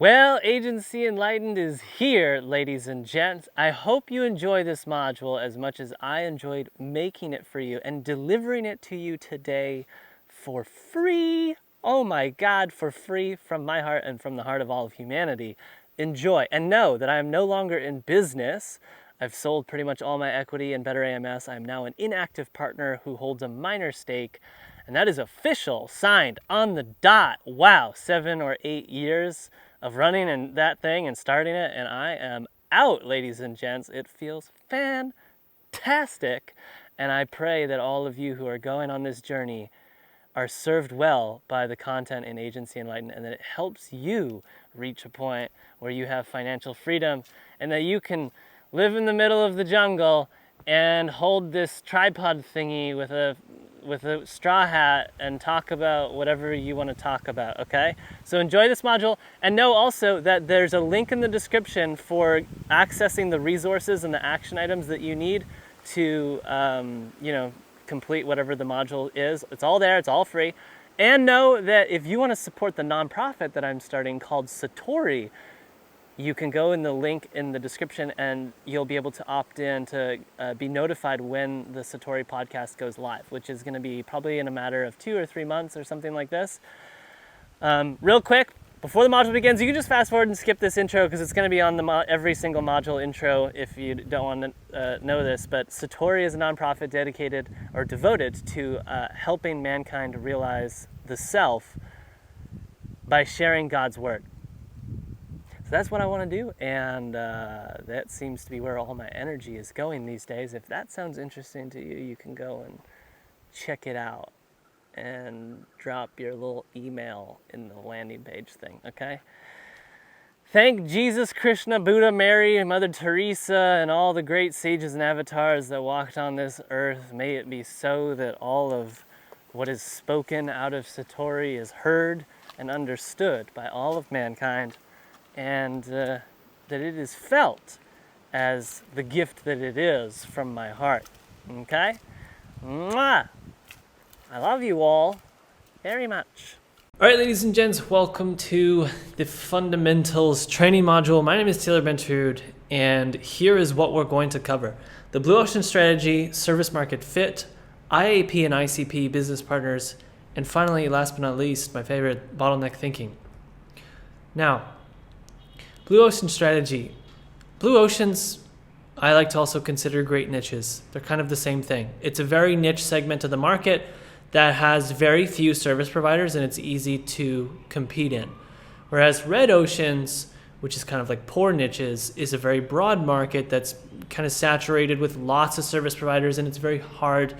Well, Agency Enlightened is here, ladies and gents. I hope you enjoy this module as much as I enjoyed making it for you and delivering it to you today for free. Oh my God, for free from my heart and from the heart of all of humanity. Enjoy and know that I am no longer in business. I've sold pretty much all my equity in Better AMS. I'm now an inactive partner who holds a minor stake, and that is official, signed on the dot. Wow, 7 or 8 years of running and that thing and starting it, and I am out, ladies and gents. It feels fantastic, and I pray that all of you who are going on this journey are served well by the content in Agency Enlightened, and that it helps you reach a point where you have financial freedom and that you can live in the middle of the jungle and hold this tripod thingy with a straw hat and talk about whatever you want to talk about, okay? So enjoy this module, and know also that there's a link in the description for accessing the resources and the action items that you need to, complete whatever the module is. It's all there, it's all free. And know that if you want to support the nonprofit that I'm starting called Satori, you can go in the link in the description and you'll be able to opt in to be notified when the Satori podcast goes live, which is going to be probably in a matter of 2 or 3 months or something like this. Real quick, before the module begins, you can just fast forward and skip this intro because it's going to be on the every single module intro if you don't want to know this. But Satori is a nonprofit dedicated or devoted to helping mankind realize the self by sharing God's word. So that's what I want to do, and that seems to be where all my energy is going these days. If that sounds interesting to you, you can go and check it out and drop your little email in the landing page thing, okay? Thank Jesus, Krishna, Buddha, Mary, and Mother Teresa, and all the great sages and avatars that walked on this earth. May it be so that all of what is spoken out of Satori is heard and understood by all of mankind, and that it is felt as the gift that it is from my heart, okay? Mwah! I love you all very much. All right, ladies and gents, welcome to the Fundamentals training module. My name is Taylor Bentrud, and here is what we're going to cover. The Blue Ocean Strategy, Service Market Fit, IAP and ICP business partners, and finally, last but not least, my favorite, bottleneck thinking. Now, Blue Ocean Strategy. Blue Oceans, I like to also consider great niches. They're kind of the same thing. It's a very niche segment of the market that has very few service providers and it's easy to compete in. Whereas Red Oceans, which is kind of like poor niches, is a very broad market that's kind of saturated with lots of service providers and it's very hard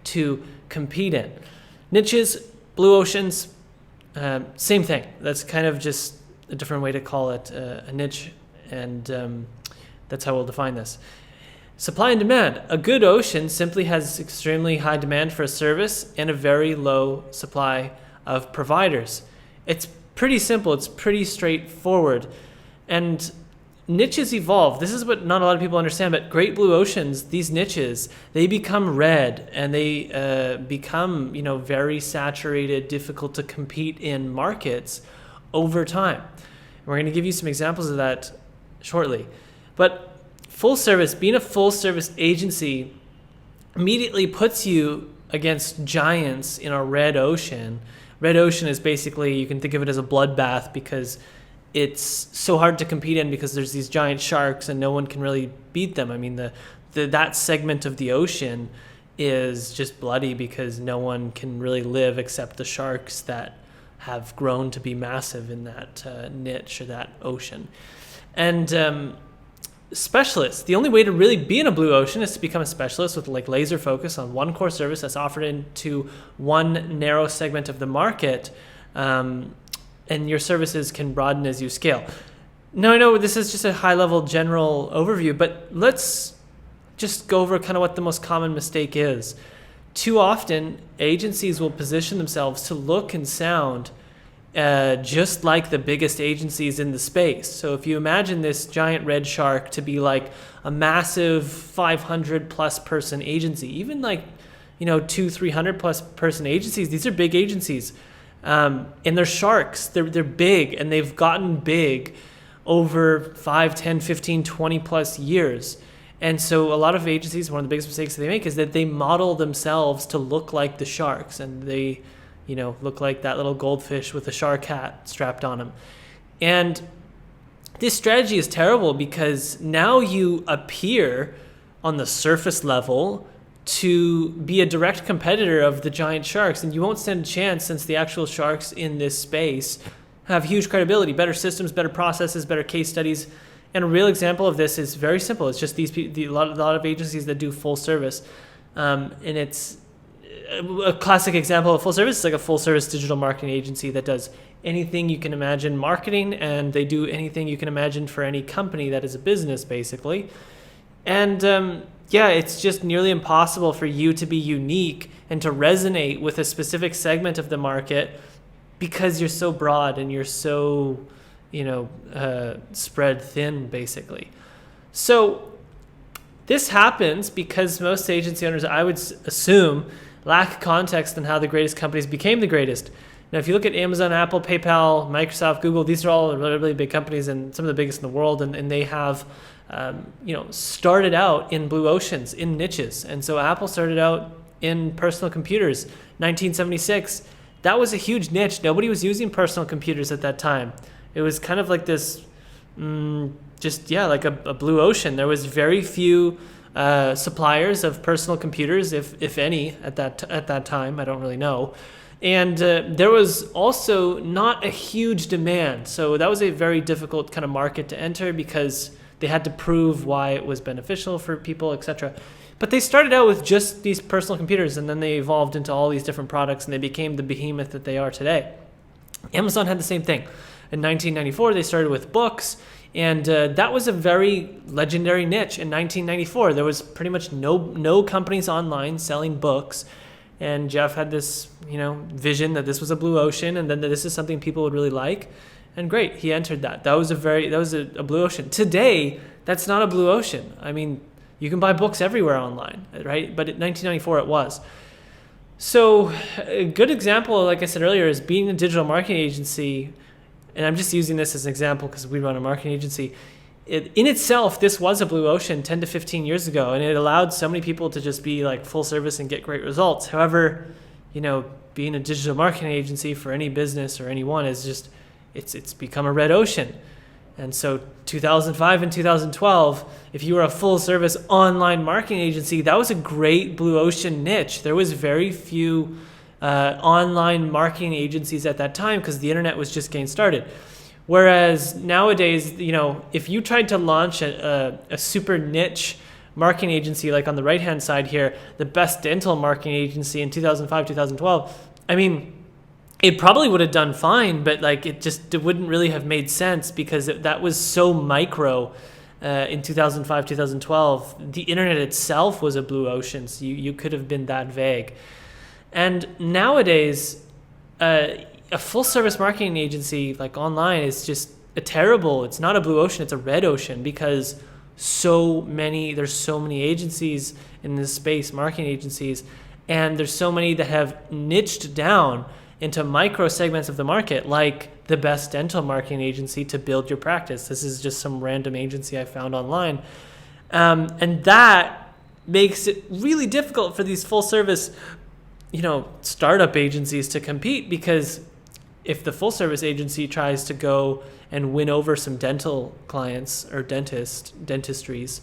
to compete in. Niches, Blue Oceans, same thing. That's kind of just a different way to call it a niche, and that's how we'll define this. Supply and demand. A good ocean simply has extremely high demand for a service and a very low supply of providers. It's pretty simple. It's pretty straightforward. And niches evolve. This is what not a lot of people understand, but Great Blue Oceans, these niches, they become red and they become, very saturated, difficult to compete in markets over time. We're going to give you some examples of that shortly. But full service, being a full service agency immediately puts you against giants in a red ocean. Red ocean is basically, you can think of it as a bloodbath because it's so hard to compete in because there's these giant sharks and no one can really beat them. I mean, that segment of the ocean is just bloody because no one can really live except the sharks that have grown to be massive in that niche or that ocean. And specialists, the only way to really be in a blue ocean is to become a specialist with like laser focus on one core service that's offered into one narrow segment of the market, and your services can broaden as you scale. Now, I know this is just a high-level general overview, but let's just go over kind of what the most common mistake is. Too often, agencies will position themselves to look and sound just like the biggest agencies in the space. So if you imagine this giant red shark to be like a massive 500 plus person agency, even like, 200-300 plus person agencies, these are big agencies. And they're sharks. They're big, and they've gotten big over 5, 10, 15, 20 plus years. And so a lot of agencies, one of the biggest mistakes they make is that they model themselves to look like the sharks, and they, look like that little goldfish with a shark hat strapped on them. And this strategy is terrible because now you appear on the surface level to be a direct competitor of the giant sharks, and you won't stand a chance since the actual sharks in this space have huge credibility, better systems, better processes, better case studies. And a real example of this is very simple. It's just a lot of agencies that do full service. And it's a classic example of full service. It's like a full service digital marketing agency that does anything you can imagine marketing, and they do anything you can imagine for any company that is a business, basically. And it's just nearly impossible for you to be unique and to resonate with a specific segment of the market because you're so broad and you're so spread thin, basically. So this happens because most agency owners, I would assume, lack context on how the greatest companies became the greatest. Now, if you look at Amazon, Apple, PayPal, Microsoft, Google, these are all really, really big companies and some of the biggest in the world, and they have started out in blue oceans, in niches. And so Apple started out in personal computers, 1976. That was a huge niche. Nobody was using personal computers at that time. It was kind of like this, like a blue ocean. There was very few suppliers of personal computers, if any, at that time. I don't really know. And there was also not a huge demand. So that was a very difficult kind of market to enter because they had to prove why it was beneficial for people, etc. But they started out with just these personal computers, and then they evolved into all these different products, and they became the behemoth that they are today. Amazon had the same thing. In 1994, they started with books, and that was a very legendary niche. In 1994, there was pretty much no companies online selling books, and Jeff had this vision that this was a blue ocean, and then that this is something people would really like. And great, he entered that. That was a blue ocean. Today, that's not a blue ocean. I mean, you can buy books everywhere online, right? But in 1994, it was. So a good example, like I said earlier, is being a digital marketing agency. And I'm just using this as an example because we run a marketing agency. In itself, this was a blue ocean 10 to 15 years ago, and it allowed so many people to just be like full service and get great results. However, being a digital marketing agency for any business or anyone is just, it's become a red ocean. And so 2005 and 2012, if you were a full service online marketing agency, that was a great blue ocean niche. There was very few online marketing agencies at that time because the internet was just getting started. Whereas nowadays, if you tried to launch a super niche marketing agency, like on the right-hand side here, the best dental marketing agency in 2005, 2012, I mean, it probably would have done fine, but it wouldn't really have made sense because that was so micro in 2005, 2012. The internet itself was a blue ocean, so you could have been that vague. And nowadays, a full-service marketing agency like online is just it's not a blue ocean, it's a red ocean because there's so many agencies in this space, marketing agencies, and there's so many that have niched down into micro segments of the market, like the best dental marketing agency to build your practice. This is just some random agency I found online. And that makes it really difficult for these full service, startup agencies to compete, because if the full service agency tries to go and win over some dental clients or dentistries,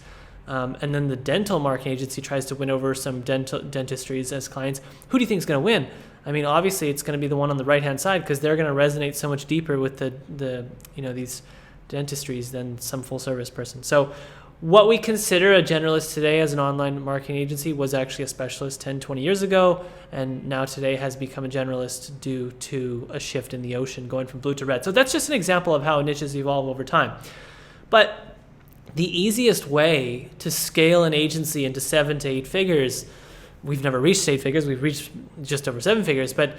and then the dental marketing agency tries to win over some dentistries as clients, who do you think is going to win? I mean, obviously it's going to be the one on the right-hand side because they're going to resonate so much deeper with these dentistries than some full-service person. So what we consider a generalist today as an online marketing agency was actually a specialist 10, 20 years ago, and now today has become a generalist due to a shift in the ocean going from blue to red. So that's just an example of how niches evolve over time. But the easiest way to scale an agency into 7 to 8 figures, we've never reached 8 figures, we've reached just over 7 figures, but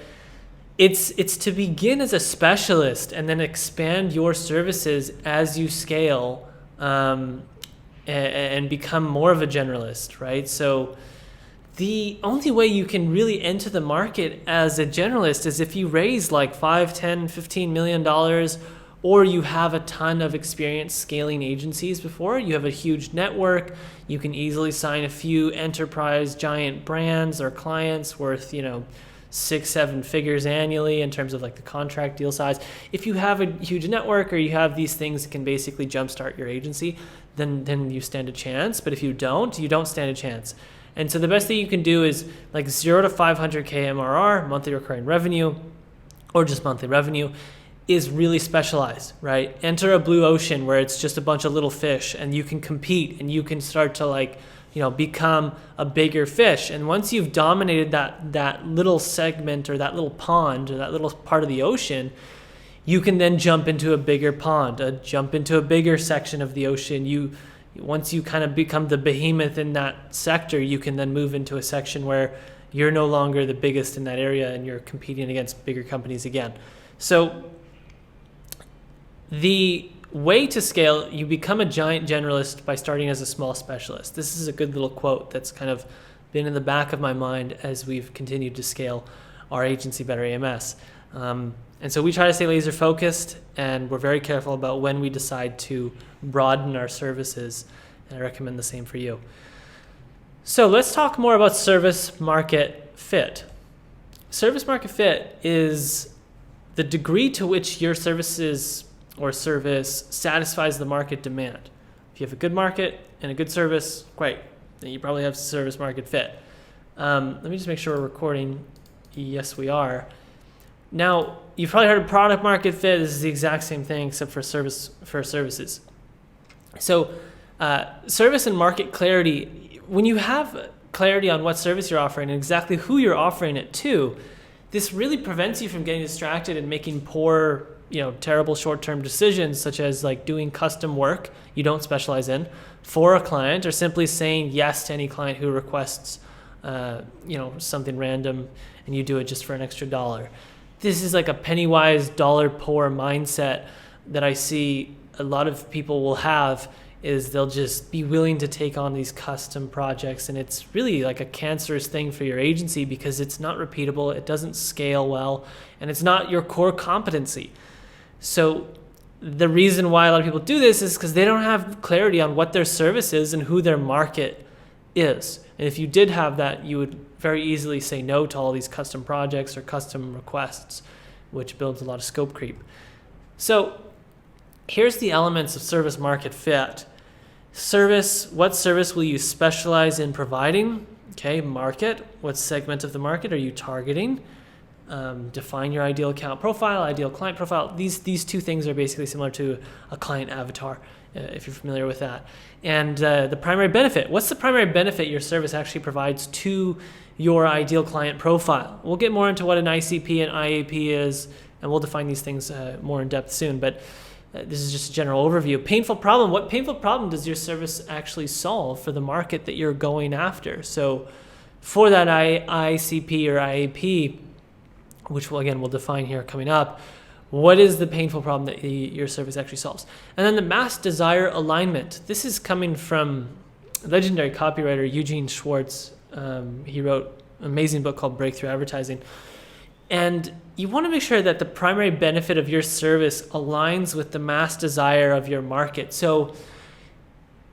it's to begin as a specialist and then expand your services as you scale, and become more of a generalist, right? So the only way you can really enter the market as a generalist is if you raise like 5, 10, 15 million dollars, or you have a ton of experience scaling agencies before. You have a huge network. You can easily sign a few enterprise giant brands or clients worth, 6-7 figures annually in terms of like the contract deal size. If you have a huge network or you have these things that can basically jumpstart your agency, then you stand a chance. But if you don't stand a chance. And so the best thing you can do is like 0 to 500K MRR, monthly recurring revenue, or just monthly revenue, is really specialized, right? Enter a blue ocean where it's just a bunch of little fish and you can compete and you can start to become a bigger fish. And once you've dominated that little segment or that little pond or that little part of the ocean, you can then jump into a bigger pond, jump into a bigger section of the ocean. Once you kind of become the behemoth in that sector, you can then move into a section where you're no longer the biggest in that area and you're competing against bigger companies again. So the way to scale, you become a giant generalist by starting as a small specialist. This is a good little quote that's kind of been in the back of my mind as we've continued to scale our agency Better AMS. And so we try to stay laser focused, and we're very careful about when we decide to broaden our services. And I recommend the same for you. So let's talk more about service market fit. Service market fit is the degree to which your services or service satisfies the market demand. If you have a good market and a good service, great. Then you probably have service market fit. Let me just make sure we're recording. Yes, we are. Now, you've probably heard of product market fit. This is the exact same thing except for services. So service and market clarity, when you have clarity on what service you're offering and exactly who you're offering it to, this really prevents you from getting distracted and making poor, terrible short-term decisions, such as like doing custom work you don't specialize in for a client, or simply saying yes to any client who requests, something random, and you do it just for an extra dollar. This is like a penny wise, dollar poor mindset that I see a lot of people will have. Is they'll just be willing to take on these custom projects, and it's really like a cancerous thing for your agency because it's not repeatable, it doesn't scale well, and it's not your core competency. So the reason why a lot of people do this is because they don't have clarity on what their service is and who their market is. And if you did have that, you would very easily say no to all these custom projects or custom requests, which builds a lot of scope creep. So here's the elements of service market fit. Service, what service will you specialize in providing? Okay, market, what segment of the market are you targeting? Define your ideal account profile, ideal client profile. These two things are basically similar to a client avatar, if you're familiar with that. And the primary benefit. What's the primary benefit your service actually provides to your ideal client profile? We'll get more into what an ICP and IAP is, and we'll define these things more in depth soon. But this is just a general overview. Painful problem. What painful problem does your service actually solve for the market that you're going after? So for that ICP or IAP, which we'll define here coming up, what is the painful problem that your service actually solves? And then the mass desire alignment. This is coming from legendary copywriter Eugene Schwartz. He wrote an amazing book called Breakthrough Advertising. And you want to make sure that the primary benefit of your service aligns with the mass desire of your market. So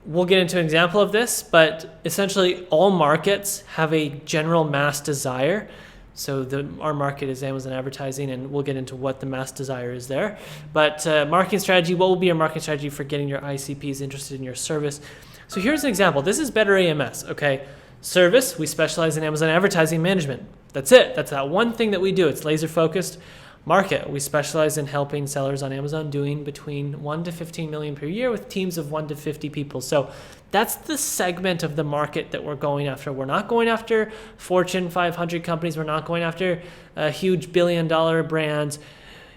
we'll get into an example of this, but essentially all markets have a general mass desire. So our market is Amazon advertising, and we'll get into what the mass desire is there. But marketing strategy, what will be your marketing strategy for getting your ICPs interested in your service? So here's an example. This is Better AMS, okay? Service, we specialize in Amazon advertising management. That's it. That's that one thing that we do. It's laser focused. Market, we specialize in helping sellers on Amazon doing between 1 to 15 million per year with teams of 1 to 50 people. So that's the segment of the market that we're going after. We're not going after Fortune 500 companies. We're not going after huge billion-dollar brands.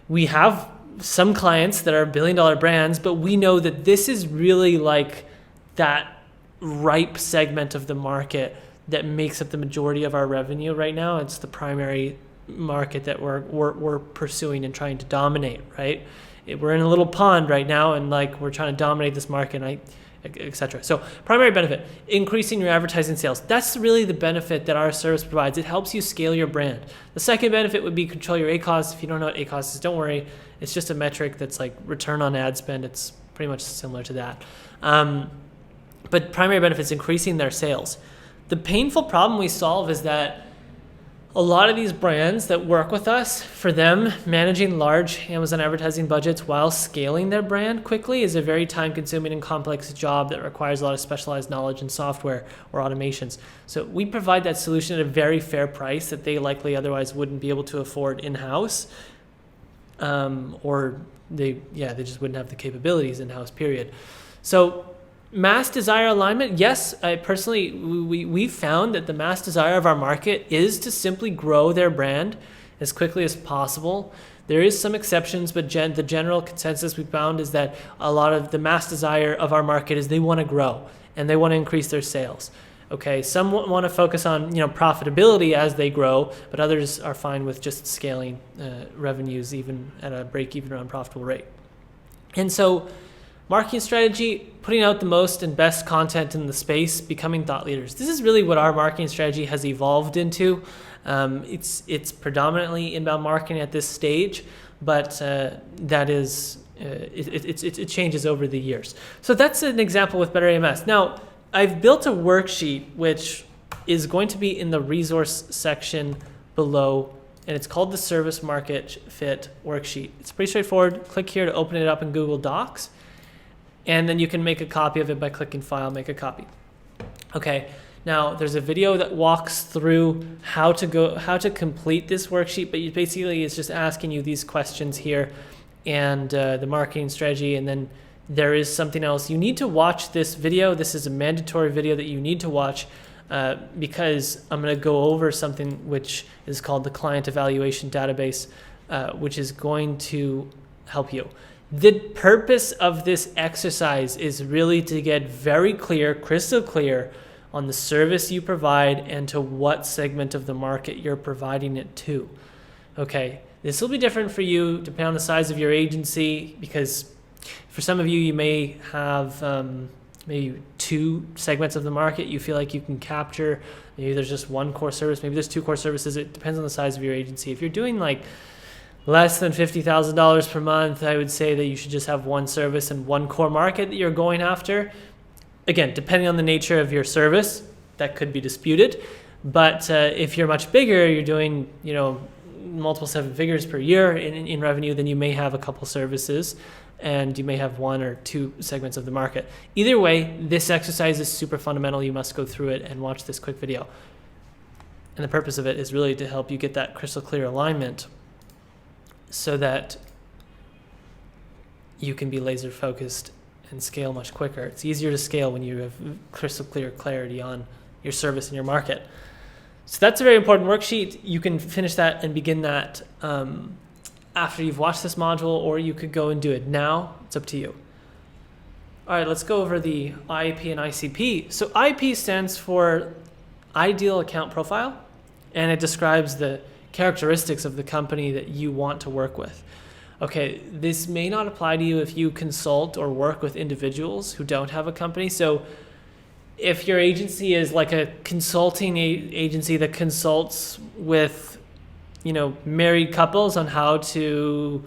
We have some clients that are billion-dollar brands, but we know that this is really like that ripe segment of the market that makes up the majority of our revenue right now. It's the primary market that we're pursuing and trying to dominate, right? We're in a little pond right now, and like we're trying to dominate this market. And etc. So primary benefit, increasing your advertising sales. That's really the benefit that our service provides. It helps you scale your brand. The second benefit would be control your ACoS. If you don't know what ACoS is, don't worry. It's just a metric that's like return on ad spend. It's pretty much similar to that. But primary benefits, increasing their sales. The painful problem we solve is that a lot of these brands that work with us, for them, managing large Amazon advertising budgets while scaling their brand quickly is a very time-consuming and complex job that requires a lot of specialized knowledge in software or automations. So we provide that solution at a very fair price that they likely otherwise wouldn't be able to afford in-house, or they just wouldn't have the capabilities in-house, period. So mass desire alignment, yes, I personally, we found that the mass desire of our market is to simply grow their brand as quickly as possible. There is some exceptions, but the general consensus we found is that a lot of the mass desire of our market is they want to grow and they want to increase their sales. Okay, some want to focus on profitability as they grow, but others are fine with just scaling revenues even at a break-even or unprofitable rate. And so marketing strategy, putting out the most and best content in the space, becoming thought leaders. This is really what our marketing strategy has evolved into. It's predominantly inbound marketing at this stage, but that is it changes over the years. So that's an example with Better AMS. Now, I've built a worksheet which is going to be in the resource section below, and it's called the Service Market Fit Worksheet. It's pretty straightforward. Click here to open it up in Google Docs. And then you can make a copy of it by clicking File, Make a Copy. Okay, now there's a video that walks through how to complete this worksheet, but basically it's just asking you these questions here and the marketing strategy, and then there is something else. You need to watch this video. This is a mandatory video that you need to watch because I'm going to go over something which is called the Client Evaluation Database, which is going to help you. The purpose of this exercise is really to get very clear, crystal clear on the service you provide and to what segment of the market you're providing it to. Okay, this will be different for you depending on the size of your agency, because for some of you, you may have maybe two segments of the market you feel like you can capture. Maybe there's just one core service, maybe there's two core services. It depends on the size of your agency. If you're doing like less than $50,000 per month, I would say that you should just have one service and one core market that you're going after. Again, depending on the nature of your service, that could be disputed. But if you're much bigger, you're doing multiple seven figures per year in revenue, then you may have a couple services and you may have one or two segments of the market. Either way, this exercise is super fundamental. You must go through it and watch this quick video. And the purpose of it is really to help you get that crystal clear alignment so that you can be laser focused and scale much quicker. It's easier to scale when you have crystal clear clarity on your service and your market. So that's a very important worksheet. You can finish that and begin that after you've watched this module, or you could go and do it now. It's up to you. All right, let's go over the IAP and ICP. So IAP stands for Ideal Account Profile, and it describes the characteristics of the company that you want to work with. Okay, this may not apply to you if you consult or work with individuals who don't have a company. So if your agency is like a consulting agency that consults with, married couples on how to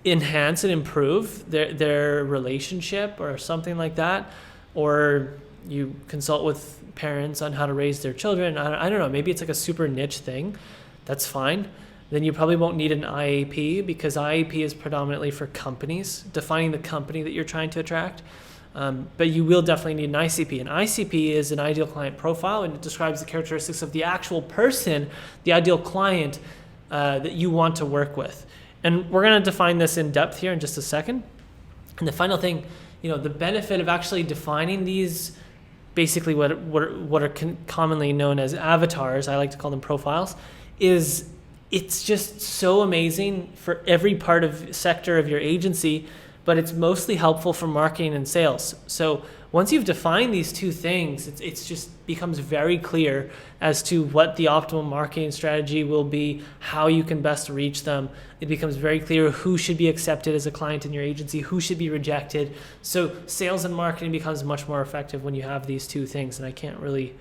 enhance and improve their relationship or something like that, or you consult with parents on how to raise their children, I don't know, maybe it's like a super niche thing, that's fine. Then you probably won't need an IAP, because IAP is predominantly for companies, defining the company that you're trying to attract. But you will definitely need an ICP. An ICP is an ideal client profile, and it describes the characteristics of the actual person, the ideal client that you want to work with. And we're going to define this in depth here in just a second. And the final thing, the benefit of actually defining these, basically what are commonly known as avatars, I like to call them profiles, is it's just so amazing for every part of sector of your agency, but it's mostly helpful for marketing and sales. So once you've defined these two things, it's just becomes very clear as to what the optimal marketing strategy will be, how you can best reach them. It becomes very clear who should be accepted as a client in your agency, who should be rejected. So sales and marketing becomes much more effective when you have these two things, and I can't really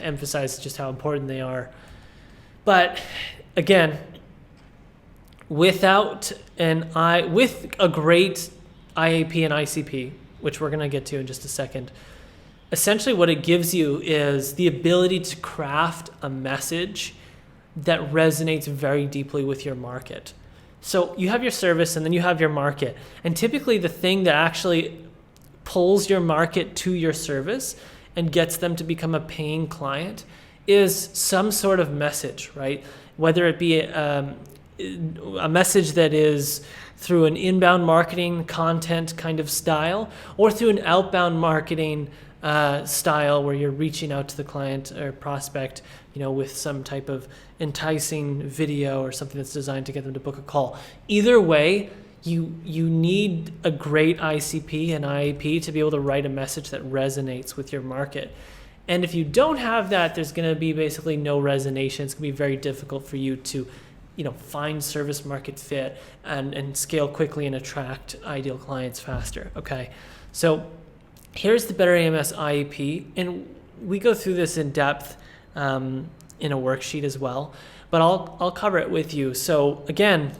emphasize just how important they are. But again, with a great IAP and ICP, which we're going to get to in just a second, essentially what it gives you is the ability to craft a message that resonates very deeply with your market. So you have your service and then you have your market. And typically the thing that actually pulls your market to your service and gets them to become a paying client is some sort of message, right? Whether it be a message that is through an inbound marketing content kind of style, or through an outbound marketing style where you're reaching out to the client or prospect, with some type of enticing video or something that's designed to get them to book a call. Either way, you need a great ICP and IAP to be able to write a message that resonates with your market. And if you don't have that, there's going to be basically no resonation. It's going to be very difficult for you to find service market fit and scale quickly and attract ideal clients faster. Okay, so here's the Better AMS IEP, and we go through this in depth in a worksheet as well, but I'll cover it with you. So again,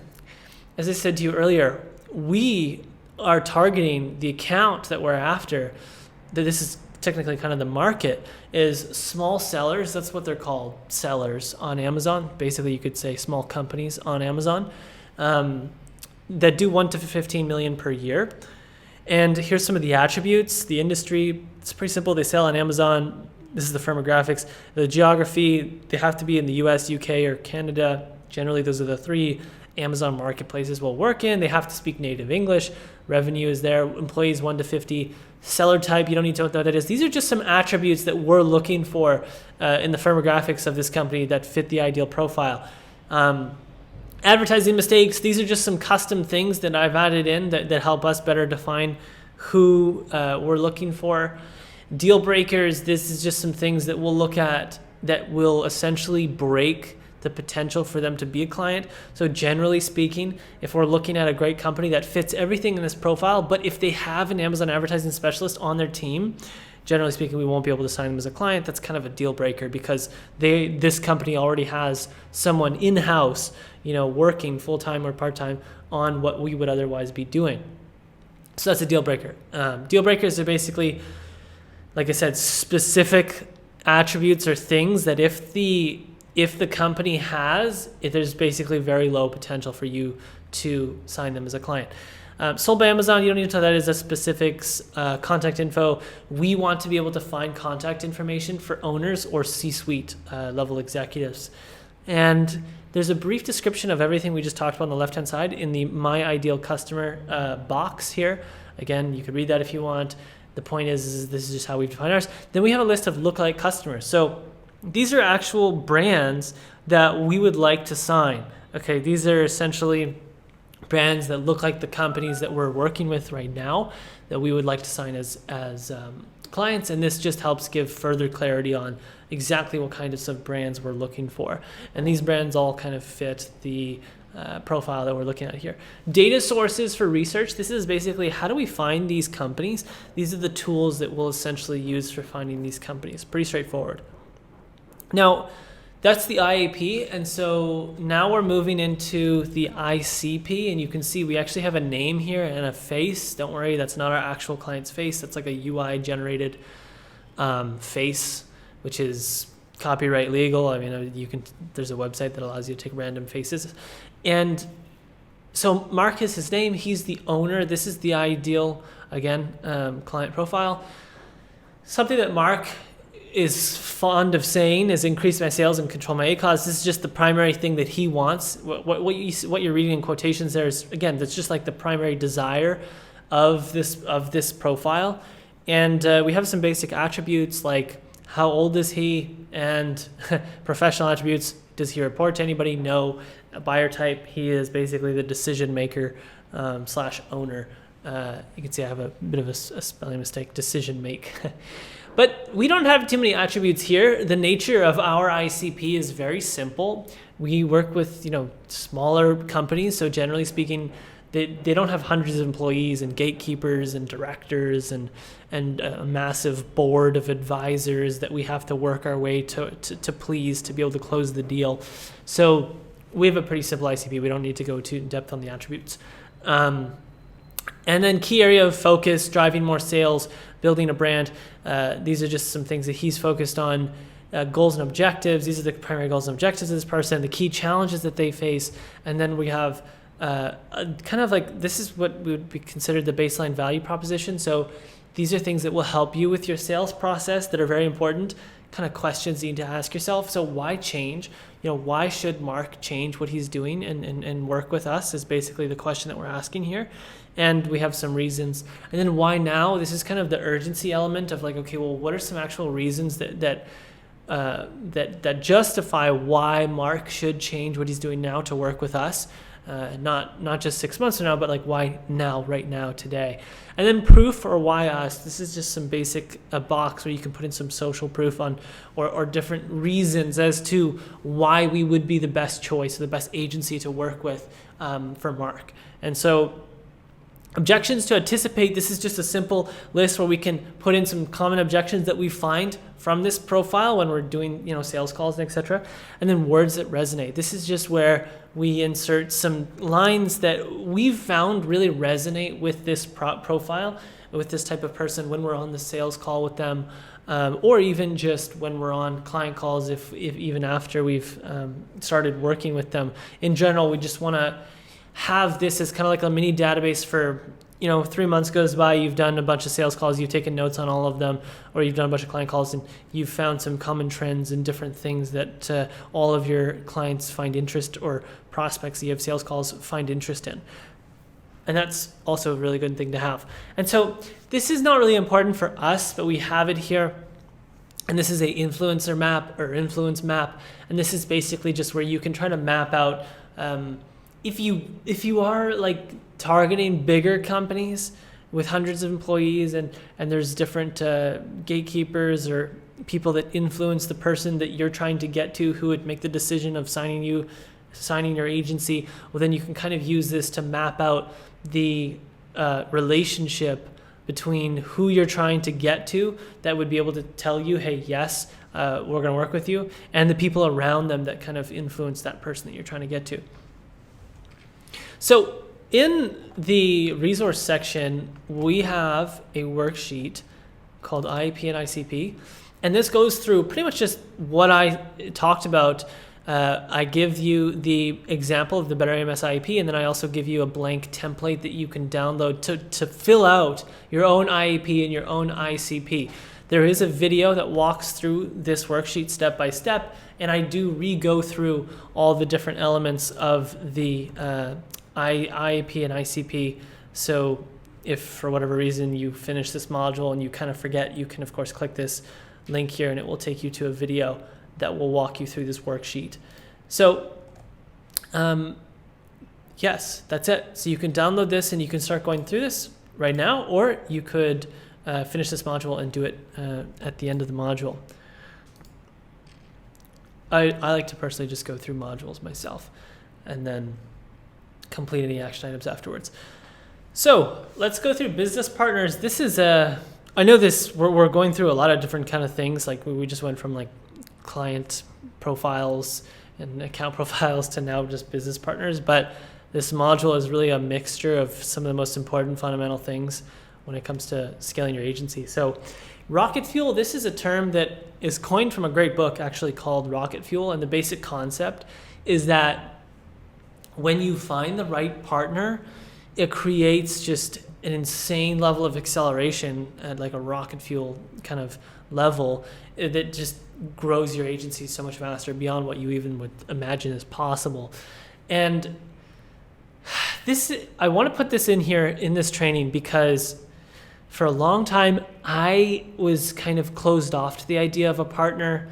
as I said to you earlier, we are targeting the account that we're after. That this is technically kind of the market is small sellers. That's what they're called, sellers on Amazon. Basically, you could say small companies on Amazon that do 1 to 15 million per year. And here's some of the attributes. The industry, it's pretty simple. They sell on Amazon. This is the firmographics. The geography, they have to be in the US, UK, or Canada. Generally, those are the 3 Amazon marketplaces we'll work in. They have to speak native English. Revenue is there. Employees 1 to 50. Seller type, you don't need to know what that is. These are just some attributes that we're looking for in the firmographics of this company that fit the ideal profile. Advertising mistakes, these are just some custom things that I've added in that help us better define who we're looking for. Deal breakers, this is just some things that we'll look at that will essentially break the potential for them to be a client. So generally speaking, if we're looking at a great company that fits everything in this profile, but if they have an Amazon advertising specialist on their team, generally speaking, we won't be able to sign them as a client. That's kind of a deal breaker because this company already has someone in-house, working full-time or part-time on what we would otherwise be doing. So that's a deal breaker. Deal breakers are basically, like I said, specific attributes or things that if the company has, there's basically very low potential for you to sign them as a client. Sold by Amazon, you don't need to tell that as a specifics. Contact info, we want to be able to find contact information for owners or C-suite level executives. And there's a brief description of everything we just talked about on the left-hand side in the My Ideal Customer box here. Again, you could read that if you want. The point is this is just how we've defined ours. Then we have a list of lookalike customers. So these are actual brands that we would like to sign. Okay, these are essentially brands that look like the companies that we're working with right now that we would like to sign as clients, and this just helps give further clarity on exactly what kinds of brands we're looking for. And these brands all kind of fit the profile that we're looking at here. Data sources for research. This is basically how do we find these companies? These are the tools that we'll essentially use for finding these companies. Pretty straightforward. Now, that's the IAP, and so now we're moving into the ICP, and you can see we actually have a name here and a face. Don't worry, that's not our actual client's face. That's like a UI-generated face, which is copyright legal. I mean, there's a website that allows you to take random faces. And so Mark is his name. He's the owner. This is the ideal, again, client profile. Something that Mark is fond of saying is increase my sales and control my ACOS. This is just the primary thing that he wants. What you're reading in quotations there is, again, that's just like the primary desire of this profile. And we have some basic attributes like how old is he, and professional attributes. Does he report to anybody? No. Buyer type, he is basically the decision maker slash owner. You can see I have a bit of a spelling mistake, decision make. But we don't have too many attributes here. The nature of our ICP is very simple. We work with smaller companies, so generally speaking, they don't have hundreds of employees and gatekeepers and directors and a massive board of advisors that we have to work our way to please to be able to close the deal. So we have a pretty simple ICP. We don't need to go too in depth on the attributes. And then key area of focus, driving more sales, building a brand. These are just some things that he's focused on. Goals and objectives. These are the primary goals and objectives of this person, the key challenges that they face. And then we have kind of like, this is what would be considered the baseline value proposition. So these are things that will help you with your sales process that are very important, kind of questions you need to ask yourself. So why change? Why should Mark change what he's doing and work with us is basically the question that we're asking here. And we have some reasons. And then why now? This is kind of the urgency element of like, okay, well, what are some actual reasons that justify why Mark should change what he's doing now to work with us? Not just 6 months from now, but like why now, right now, today. And then proof, or why us. This is just some basic box where you can put in some social proof on or different reasons as to why we would be the best choice, or the best agency to work with for Mark. And so objections to anticipate, this is just a simple list where we can put in some common objections that we find from this profile when we're doing sales calls and etc. And then words that resonate. This is just where we insert some lines that we've found really resonate with this profile, with this type of person when we're on the sales call with them, or even just when we're on client calls, if even after we've started working with them. In general, we just want to have this as kind of like a mini database for 3 months goes by, you've done a bunch of sales calls, you've taken notes on all of them, or you've done a bunch of client calls and you've found some common trends and different things that all of your clients find interest, or prospects that you have sales calls find interest in. And that's also a really good thing to have. And so this is not really important for us, but we have it here. And this is a influencer map or influence map. And this is basically just where you can try to map out if you are like targeting bigger companies with hundreds of employees and there's different gatekeepers or people that influence the person that you're trying to get to, who would make the decision of signing your agency, well, then you can kind of use this to map out the relationship between who you're trying to get to that would be able to tell you, hey, yes, we're going to work with you, and the people around them that kind of influence that person that you're trying to get to. So in the resource section, we have a worksheet called IEP and ICP, and this goes through pretty much just what I talked about. I give you the example of the Better AMS IEP, and then I also give you a blank template that you can download to fill out your own IEP and your own ICP. There is a video that walks through this worksheet step by step, and I do re-go through all the different elements of the IEP and ICP. So if for whatever reason you finish this module and you kind of forget, you can of course click this link here and it will take you to a video that will walk you through this worksheet. So yes, that's it. So you can download this and you can start going through this right now, or you could finish this module and do it at the end of the module. I like to personally just go through modules myself and then complete any action items afterwards. So let's go through business partners. This is I know this, we're going through a lot of different kind of things. Like we just went from like client profiles and account profiles to now just business partners. But this module is really a mixture of some of the most important fundamental things when it comes to scaling your agency. So rocket fuel, this is a term that is coined from a great book actually called Rocket Fuel. And the basic concept is that when you find the right partner, it creates just an insane level of acceleration at like a rocket fuel kind of level that just grows your agency so much faster beyond what you even would imagine is possible. And this, I want to put this in here in this training because for a long time I was kind of closed off to the idea of a partner,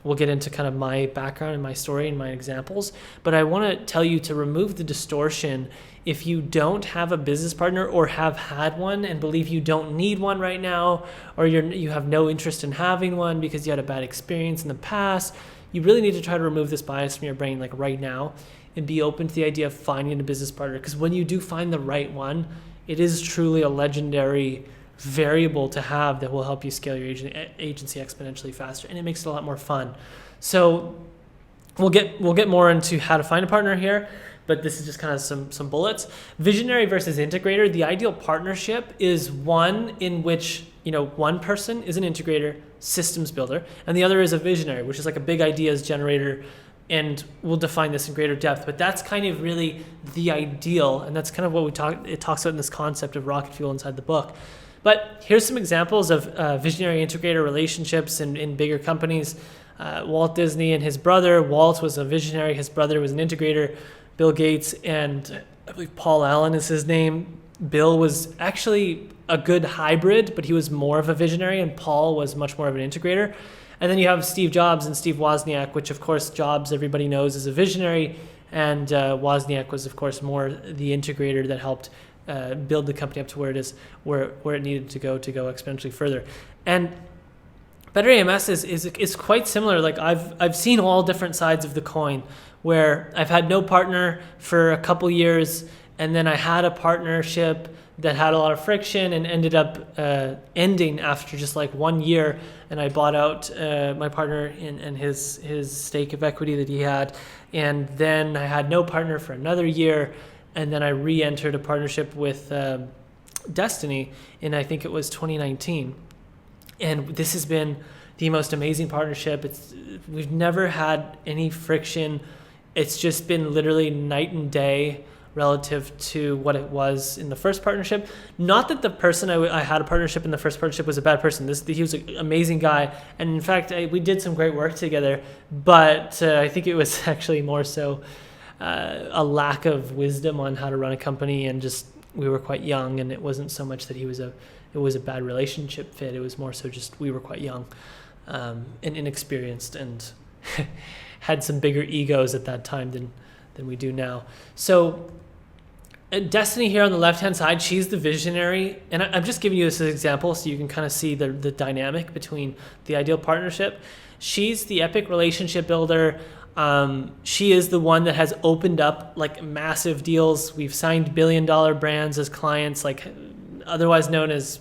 we'll get into kind of my background and my story and my examples. But I want to tell you to remove the distortion. If you don't have a business partner or have had one and believe you don't need one right now, or you have no interest in having one because you had a bad experience in the past, you really need to try to remove this bias from your brain like right now and be open to the idea of finding a business partner. Because when you do find the right one, it is truly a legendary variable to have that will help you scale your agency exponentially faster, and it makes it a lot more fun. So we'll get more into how to find a partner here, but this is just kind of some bullets. Visionary versus integrator. The ideal partnership is one in which one person is an integrator, systems builder, and the other is a visionary, which is like a big ideas generator. And we'll define this in greater depth, but that's kind of really the ideal, and that's kind of what it talks about in this concept of rocket fuel inside the book. But here's some examples of visionary integrator relationships in bigger companies. Walt Disney and his brother. Walt was a visionary. His brother was an integrator. Bill Gates and I believe Paul Allen is his name. Bill was actually a good hybrid, but he was more of a visionary, and Paul was much more of an integrator. And then you have Steve Jobs and Steve Wozniak, which of course Jobs everybody knows is a visionary, and Wozniak was of course more the integrator that helped build the company up to where it is, where it needed to go exponentially further. And Better AMS is quite similar. Like I've seen all different sides of the coin, where I've had no partner for a couple years, and then I had a partnership that had a lot of friction and ended up ending after just like 1 year. And I bought out my partner and his stake of equity that he had. And then I had no partner for another year. And then I re-entered a partnership with Destiny in, I think it was 2019. And this has been the most amazing partnership. We've never had any friction. It's just been literally night and day relative to what it was in the first partnership. Not that the person I had a partnership in the first partnership was a bad person. He was an amazing guy. And in fact, we did some great work together. But I think it was actually more so a lack of wisdom on how to run a company, and just we were quite young, and it wasn't so much that it was a bad relationship fit. It was more so just we were quite young and inexperienced, and had some bigger egos at that time than we do now. So Destiny here on the left-hand side, she's the visionary. And I'm just giving you this as an example so you can kind of see the dynamic between the ideal partnership. She's the epic relationship builder. She is the one that has opened up like massive deals. We've signed billion-dollar brands as clients, like otherwise known as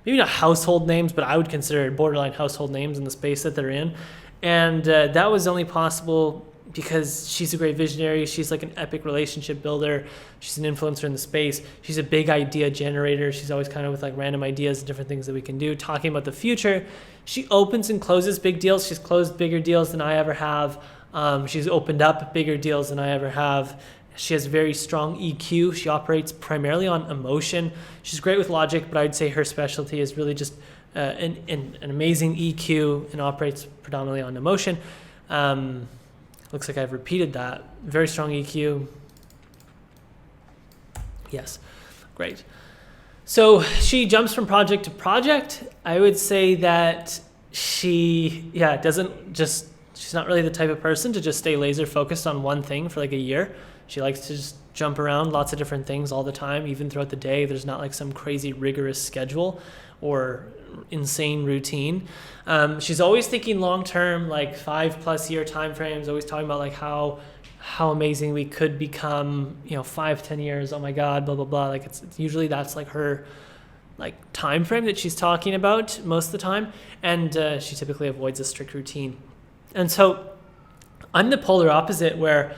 maybe not household names, but I would consider it borderline household names in the space that they're in. And that was only possible because she's a great visionary. She's like an epic relationship builder. She's an influencer in the space. She's a big idea generator. She's always kind of with like random ideas and different things that we can do, talking about the future. She opens and closes big deals. She's closed bigger deals than I ever have. She's opened up bigger deals than I ever have. She has very strong EQ. She operates primarily on emotion. She's great with logic, but I'd say her specialty is really just an amazing EQ and operates predominantly on emotion. Looks like I've repeated that. Very strong EQ. Yes, great. So she jumps from project to project. I would say that she's not really the type of person to just stay laser focused on one thing for like a year. She likes to just jump around lots of different things all the time, even throughout the day. There's not like some crazy rigorous schedule or insane routine. She's always thinking long-term, like 5+ year timeframes, always talking about like how amazing we could become, 5-10 years. Oh my God, blah, blah, blah. Like it's usually that's like her like time frame that she's talking about most of the time. And she typically avoids a strict routine. And so I'm the polar opposite, where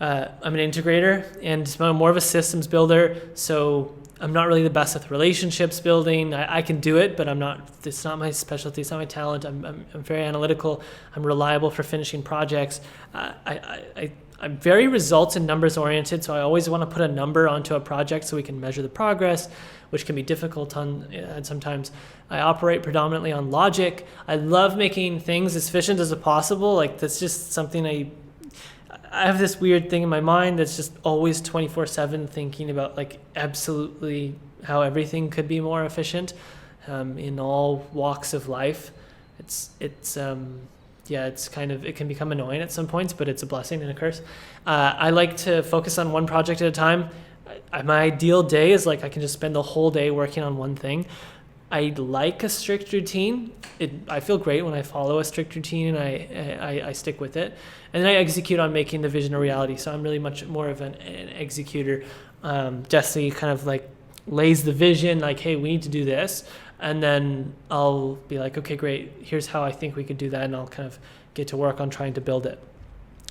I'm an integrator and I'm more of a systems builder. So I'm not really the best with relationships building. I can do it, but it's not my specialty. It's not my talent. I'm very analytical. I'm reliable for finishing projects. I'm very results and numbers oriented. So I always want to put a number onto a project so we can measure the progress, which can be difficult sometimes. I operate predominantly on logic. I love making things as efficient as possible. Like that's just something I have this weird thing in my mind that's just always 24/7 thinking about like absolutely how everything could be more efficient in all walks of life. It's it's it can become annoying at some points, but it's a blessing and a curse. I like to focus on one project at a time. My ideal day is like I can just spend the whole day working on one thing. I like a strict routine. I feel great when I follow a strict routine and I stick with it. And then I execute on making the vision a reality. So I'm really much more of an executor. Destiny kind of like lays the vision, like, hey, we need to do this. And then I'll be like, okay, great. Here's how I think we could do that. And I'll kind of get to work on trying to build it.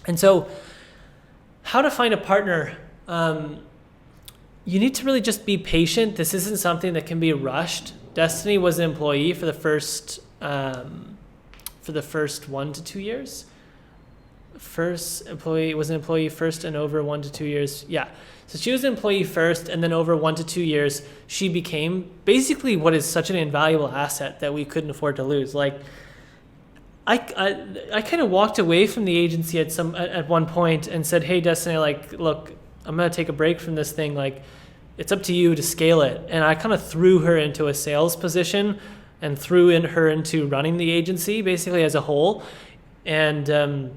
And so how to find a partner? You need to really just be patient. This isn't something that can be rushed. Destiny was an employee for the first 1 to 2 years. Was an employee first and over 1 to 2 years. Yeah. So she was an employee first, and then over 1 to 2 years, she became basically what is such an invaluable asset that we couldn't afford to lose. Like, I kind of walked away from the agency at one point and said, hey, Destiny, like, look, I'm going to take a break from this thing. Like, it's up to you to scale it. And I kind of threw her into a sales position and threw her into running the agency basically as a whole. And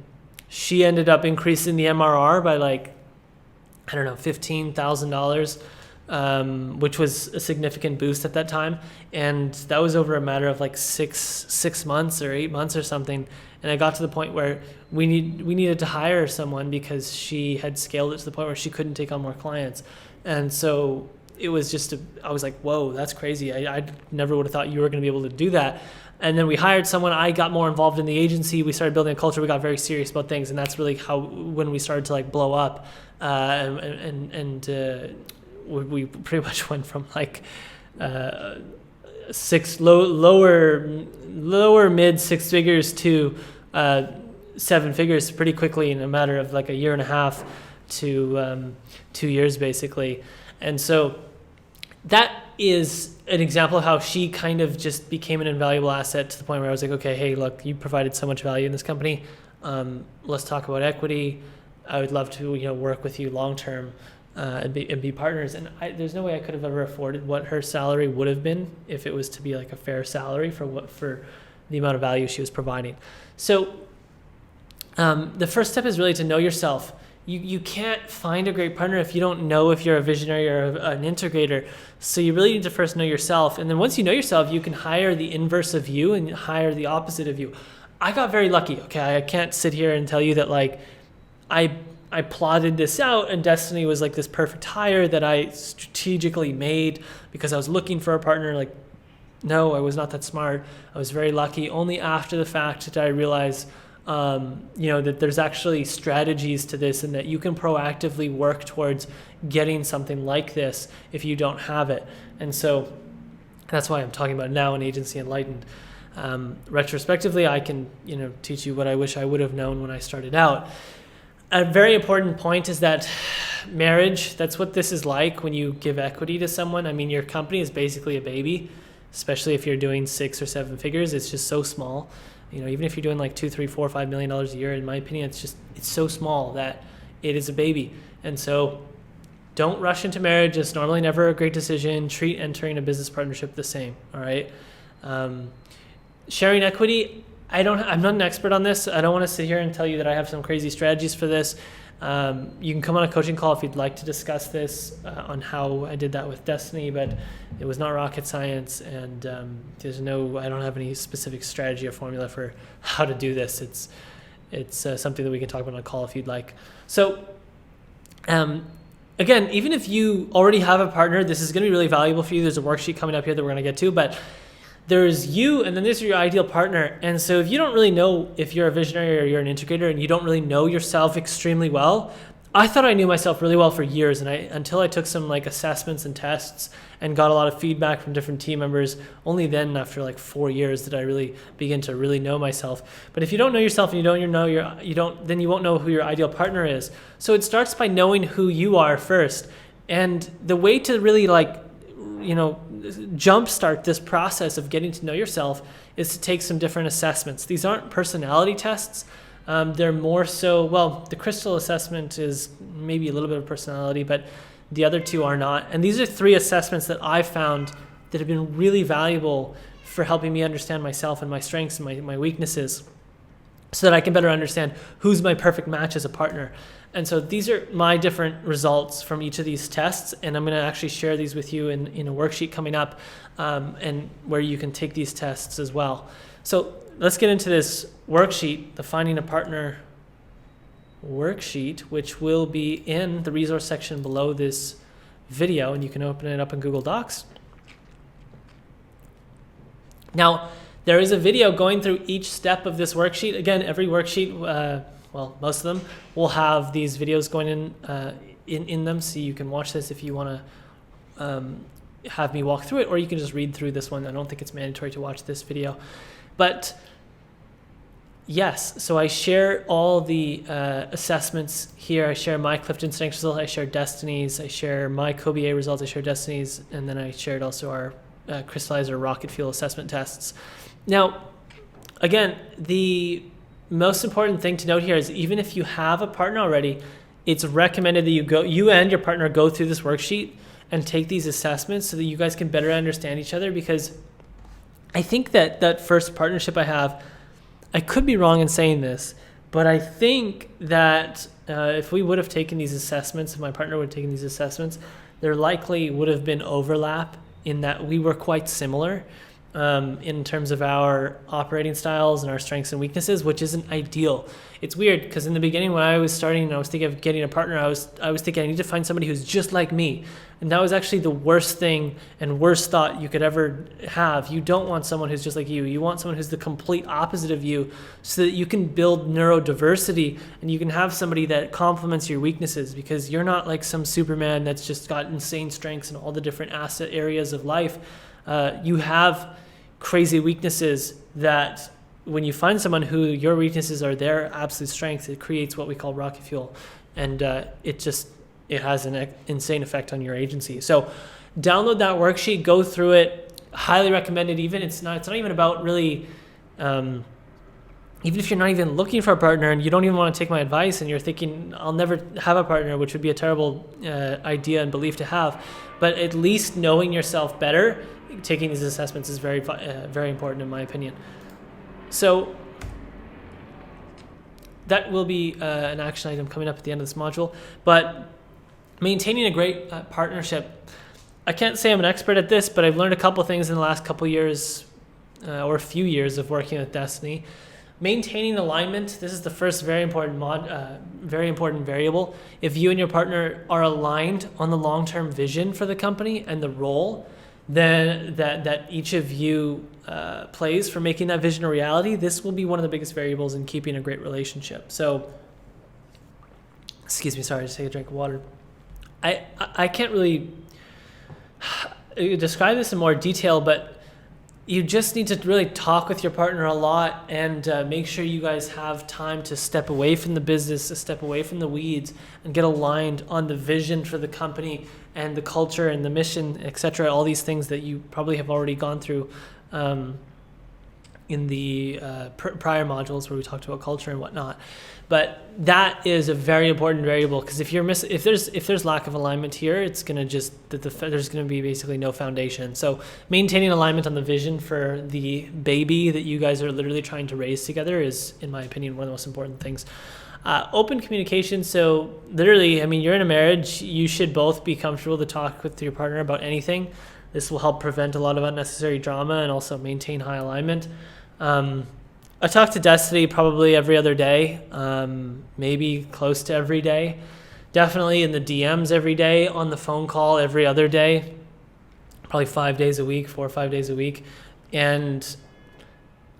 she ended up increasing the MRR by like, I don't know, $15,000, which was a significant boost at that time. And that was over a matter of like six months or 8 months or something. And I got to the point where we needed to hire someone because she had scaled it to the point where she couldn't take on more clients. And so it was I was like, whoa, that's crazy. I never would have thought you were going to be able to do that. And then we hired someone. I got more involved in the agency. We started building a culture. We got very serious about things. And that's really when we started to like blow up. We pretty much went from like lower mid six figures to 7 figures pretty quickly in a matter of like a year and a half to 2 years basically. And so that is an example of how she kind of just became an invaluable asset to the point where I was like, okay, hey, look, you provided so much value in this company. Let's talk about equity. I would love to, work with you long term and be partners. And there's no way I could have ever afforded what her salary would have been if it was to be like a fair salary for the amount of value she was providing. So the first step is really to know yourself. You can't find a great partner if you don't know if you're a visionary or an integrator. So you really need to first know yourself. And then once you know yourself, you can hire the inverse of you and hire the opposite of you. I got very lucky. Okay, I can't sit here and tell you that like I plotted this out and Destiny was like this perfect hire that I strategically made because I was looking for a partner. Like, no, I was not that smart. I was very lucky. Only after the fact did I realize that there's actually strategies to this and that you can proactively work towards getting something like this if you don't have it. And so that's why I'm talking about now in Agency Enlightened. Retrospectively, I can, teach you what I wish I would have known when I started out. A very important point is that marriage, that's what this is like when you give equity to someone. I mean, your company is basically a baby, especially if you're doing 6 or 7 figures. It's just so small. Even if you're doing like $2, $3, $4, $5 million a year, in my opinion, it's so small that it is a baby. And so don't rush into marriage. It's normally never a great decision. Treat entering a business partnership the same. All right. Sharing equity. I'm not an expert on this. I don't want to sit here and tell you that I have some crazy strategies for this. You can come on a coaching call if you'd like to discuss this on how I did that with Destiny, but it was not rocket science, and I don't have any specific strategy or formula for how to do this. It's something that we can talk about on a call if you'd like. So again, even if you already have a partner, this is going to be really valuable for you. There's a worksheet coming up here that we're going to get to, but there's you, and then there's your ideal partner. And so if you don't really know if you're a visionary or you're an integrator and you don't really know yourself extremely well, I thought I knew myself really well for years, and until I took some like assessments and tests and got a lot of feedback from different team members, only then after like 4 years did I really begin to really know myself. But if you don't know yourself and then you won't know who your ideal partner is. So it starts by knowing who you are first. And the way to really jumpstart this process of getting to know yourself is to take some different assessments. These aren't personality tests. They're more so, the crystal assessment is maybe a little bit of personality, but the other two are not. And these are 3 assessments that I've found that have been really valuable for helping me understand myself and my strengths and my weaknesses. so that I can better understand who's my perfect match as a partner. And so these are my different results from each of these tests, and I'm going to actually share these with you in a worksheet coming up, and where you can take these tests as well. So let's get into this worksheet, the Finding a Partner worksheet, which will be in the resource section below this video, and you can open it up in Google Docs. Now, there is a video going through each step of this worksheet. Again, every worksheet, well, most of them, will have these videos going in them, so you can watch this if you want to have me walk through it, or you can just read through this one. I don't think it's mandatory to watch this video. But yes, so I share all the assessments here. I share my Clifton Strengths results, I share Destiny's, I share my COBA results, I share Destiny's, and then I shared also our crystallizer rocket fuel assessment tests. Now, again, the most important thing to note here is even if you have a partner already, it's recommended that you and your partner go through this worksheet and take these assessments so that you guys can better understand each other, because I think that first partnership I have, I could be wrong in saying this, but I think that if we would have taken these assessments, if my partner would have taken these assessments, there likely would have been overlap in that we were quite similar in terms of our operating styles and our strengths and weaknesses, which isn't ideal. It's weird because in the beginning when I was starting and I was thinking of getting a partner, I was thinking I need to find somebody who's just like me. And that was actually the worst thing and worst thought you could ever have. You don't want someone who's just like you. You want someone who's the complete opposite of you so that you can build neurodiversity and you can have somebody that complements your weaknesses, because you're not like some Superman that's just got insane strengths in all the different asset areas of life. You have crazy weaknesses that when you find someone who your weaknesses are their absolute strengths, it creates what we call rocket fuel. And it has an insane effect on your agency. So download that worksheet, go through it. Highly recommended. Even it's not even about really, even if you're not even looking for a partner and you don't even want to take my advice and you're thinking I'll never have a partner, which would be a terrible idea and belief to have, but at least knowing yourself better, taking these assessments is very, very important in my opinion. So that will be an action item coming up at the end of this module. But maintaining a great partnership, I can't say I'm an expert at this, but I've learned a couple things in the last couple years or a few years of working with Destiny. Maintaining alignment, this is the first very important variable. If you and your partner are aligned on the long-term vision for the company and the role then that each of you plays for making that vision a reality, this will be one of the biggest variables in keeping a great relationship. So, excuse me, sorry, just take a drink of water. I can't really describe this in more detail, but you just need to really talk with your partner a lot and make sure you guys have time to step away from the business, to step away from the weeds, and get aligned on the vision for the company and the culture and the mission, etc. All these things that you probably have already gone through in the prior modules where we talked about culture and whatnot. But that is a very important variable, because if there's lack of alignment here, it's gonna there's gonna be basically no foundation. So maintaining alignment on the vision for the baby that you guys are literally trying to raise together is, in my opinion, one of the most important things. Open communication. So literally, I mean, you're in a marriage. You should both be comfortable to talk with your partner about anything. This will help prevent a lot of unnecessary drama and also maintain high alignment. I talk to Destiny probably every other day, maybe close to every day. Definitely in the DMs every day, on the phone call every other day, probably 4 or 5 days a week. And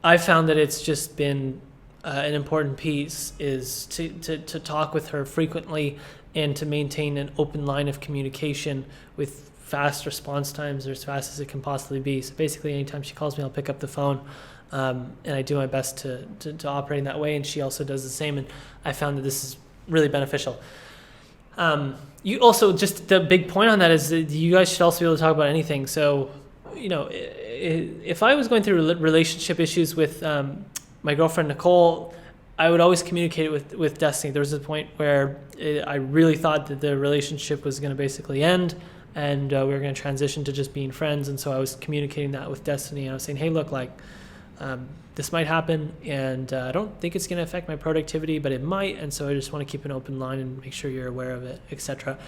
I found that it's just been an important piece is to talk with her frequently and to maintain an open line of communication with fast response times, or as fast as it can possibly be. So basically anytime she calls me, I'll pick up the phone. And I do my best to operate in that way, and she also does the same, and I found that this is really beneficial. You also, just the big point on that is that you guys should also be able to talk about anything. So, you know, if I was going through relationship issues with my girlfriend Nicole, I would always communicate it with Destiny. There was a point where I really thought that the relationship was going to basically end, and we were going to transition to just being friends, and so I was communicating that with Destiny. I was saying, hey, look, like, this might happen, and I don't think it's going to affect my productivity, but it might, and so I just want to keep an open line and make sure you're aware of it, etc.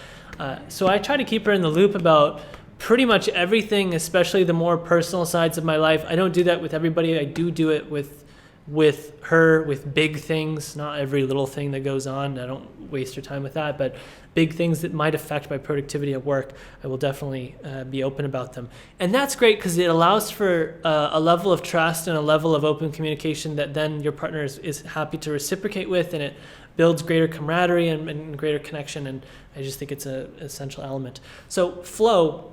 So I try to keep her in the loop about pretty much everything, especially the more personal sides of my life. I don't do that with everybody. I do it with her, with big things, not every little thing that goes on. I don't waste her time with that, but big things that might affect my productivity at work, I will definitely be open about them. And that's great because it allows for a level of trust and a level of open communication that then your partner is happy to reciprocate with, and it builds greater camaraderie and greater connection. And I just think it's an essential element. So flow,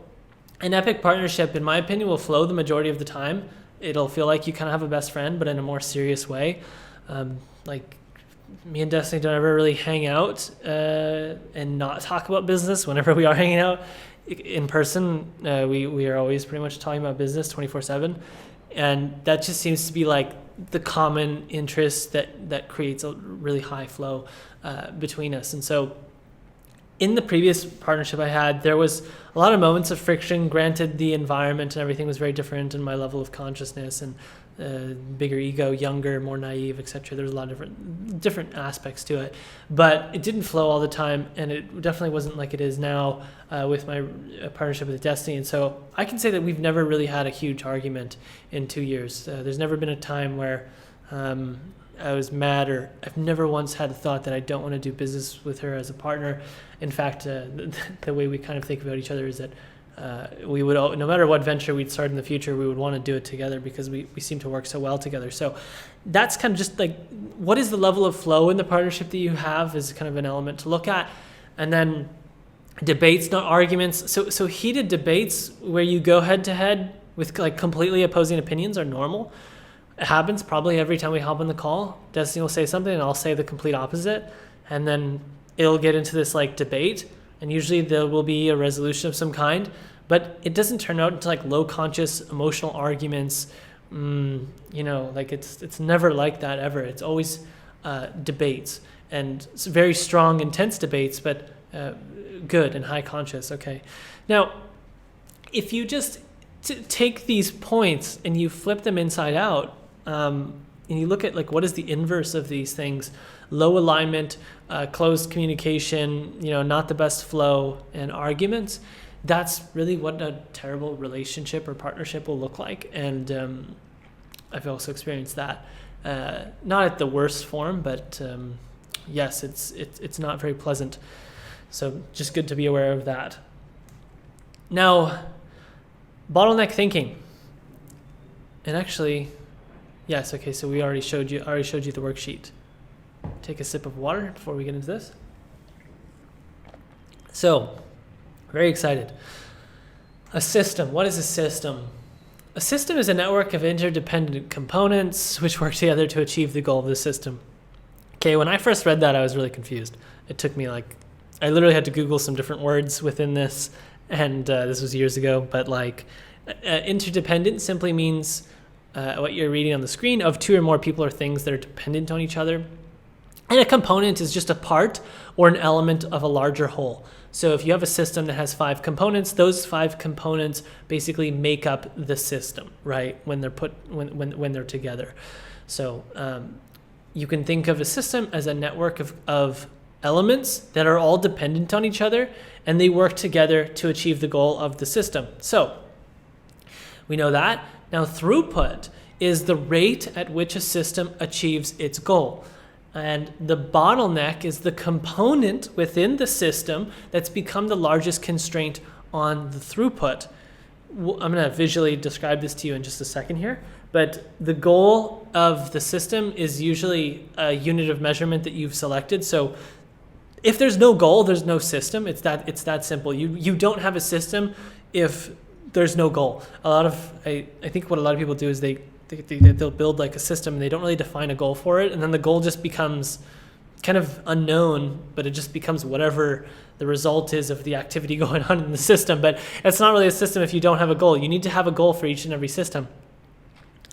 an epic partnership, in my opinion, will flow the majority of the time. It'll feel like you kind of have a best friend, but in a more serious way. Like me and Destiny don't ever really hang out and not talk about business. Whenever we are hanging out in person, we are always pretty much talking about business 24/7. And that just seems to be like the common interest that creates a really high flow between us. And so in the previous partnership I had, there was a lot of moments of friction. Granted, the environment and everything was very different, and my level of consciousness and bigger ego, younger, more naive, etc. There's a lot of different aspects to it, but it didn't flow all the time, and it definitely wasn't like it is now with my partnership with Destiny. And so I can say that we've never really had a huge argument in 2 years. There's never been a time where I was mad, or I've never once had a thought that I don't want to do business with her as a partner. In fact, the way we kind of think about each other is that we would, no matter what venture we'd start in the future, we would want to do it together because we seem to work so well together. So that's kind of just like, what is the level of flow in the partnership that you have is kind of an element to look at. And then debates, not arguments. So heated debates where you go head to head with like completely opposing opinions are normal. It happens probably every time we hop on the call. Destiny will say something and I'll say the complete opposite. And then it'll get into this like debate. And usually there will be a resolution of some kind. But it doesn't turn out into like low conscious emotional arguments. Like it's never like that ever. It's always debates. And it's very strong, intense debates, but good and high conscious. Okay. Now, if you just take these points and you flip them inside out, and you look at like what is the inverse of these things: low alignment, closed communication, not the best flow, and arguments. That's really what a terrible relationship or partnership will look like. And I've also experienced that, not at the worst form, but yes, it's not very pleasant. So just good to be aware of that. Now, bottleneck thinking. And actually, yes, okay, so we already showed you the worksheet. Take a sip of water before we get into this. So, very excited. A system. What is a system? A system is a network of interdependent components which work together to achieve the goal of the system. Okay, when I first read that, I was really confused. It took me I literally had to Google some different words within this, and this was years ago, but interdependent simply means what you're reading on the screen, of two or more people or things that are dependent on each other. And a component is just a part or an element of a larger whole. So if you have a system that has 5 components, those 5 components basically make up the system, right? When they're together. So you can think of a system as a network of elements that are all dependent on each other, and they work together to achieve the goal of the system. So we know that. Now, throughput is the rate at which a system achieves its goal. And the bottleneck is the component within the system that's become the largest constraint on the throughput. I'm going to visually describe this to you in just a second here. But the goal of the system is usually a unit of measurement that you've selected. So if there's no goal, there's no system. It's that simple. You don't have a system if there's no goal. I think what a lot of people do is they'll build like a system and they don't really define a goal for it, and then the goal just becomes kind of unknown, but it just becomes whatever the result is of the activity going on in the system. But it's not really a system if you don't have a goal. You need to have a goal for each and every system.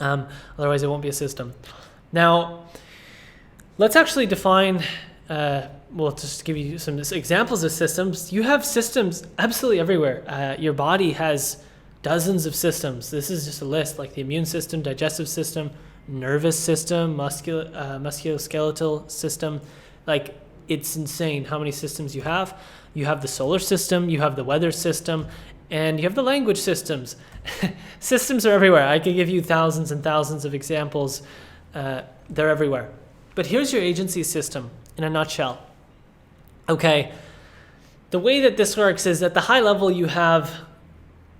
Otherwise it won't be a system. Now, let's actually define, just give you some examples of systems. You have systems absolutely everywhere. Your body has dozens of systems. This is just a list, like the immune system, digestive system, nervous system, musculoskeletal system. Like, it's insane how many systems you have. You have the solar system, you have the weather system, and you have the language systems. Systems are everywhere. I could give you thousands and thousands of examples. They're everywhere. But here's your agency system in a nutshell. Okay, the way that this works is at the high level you have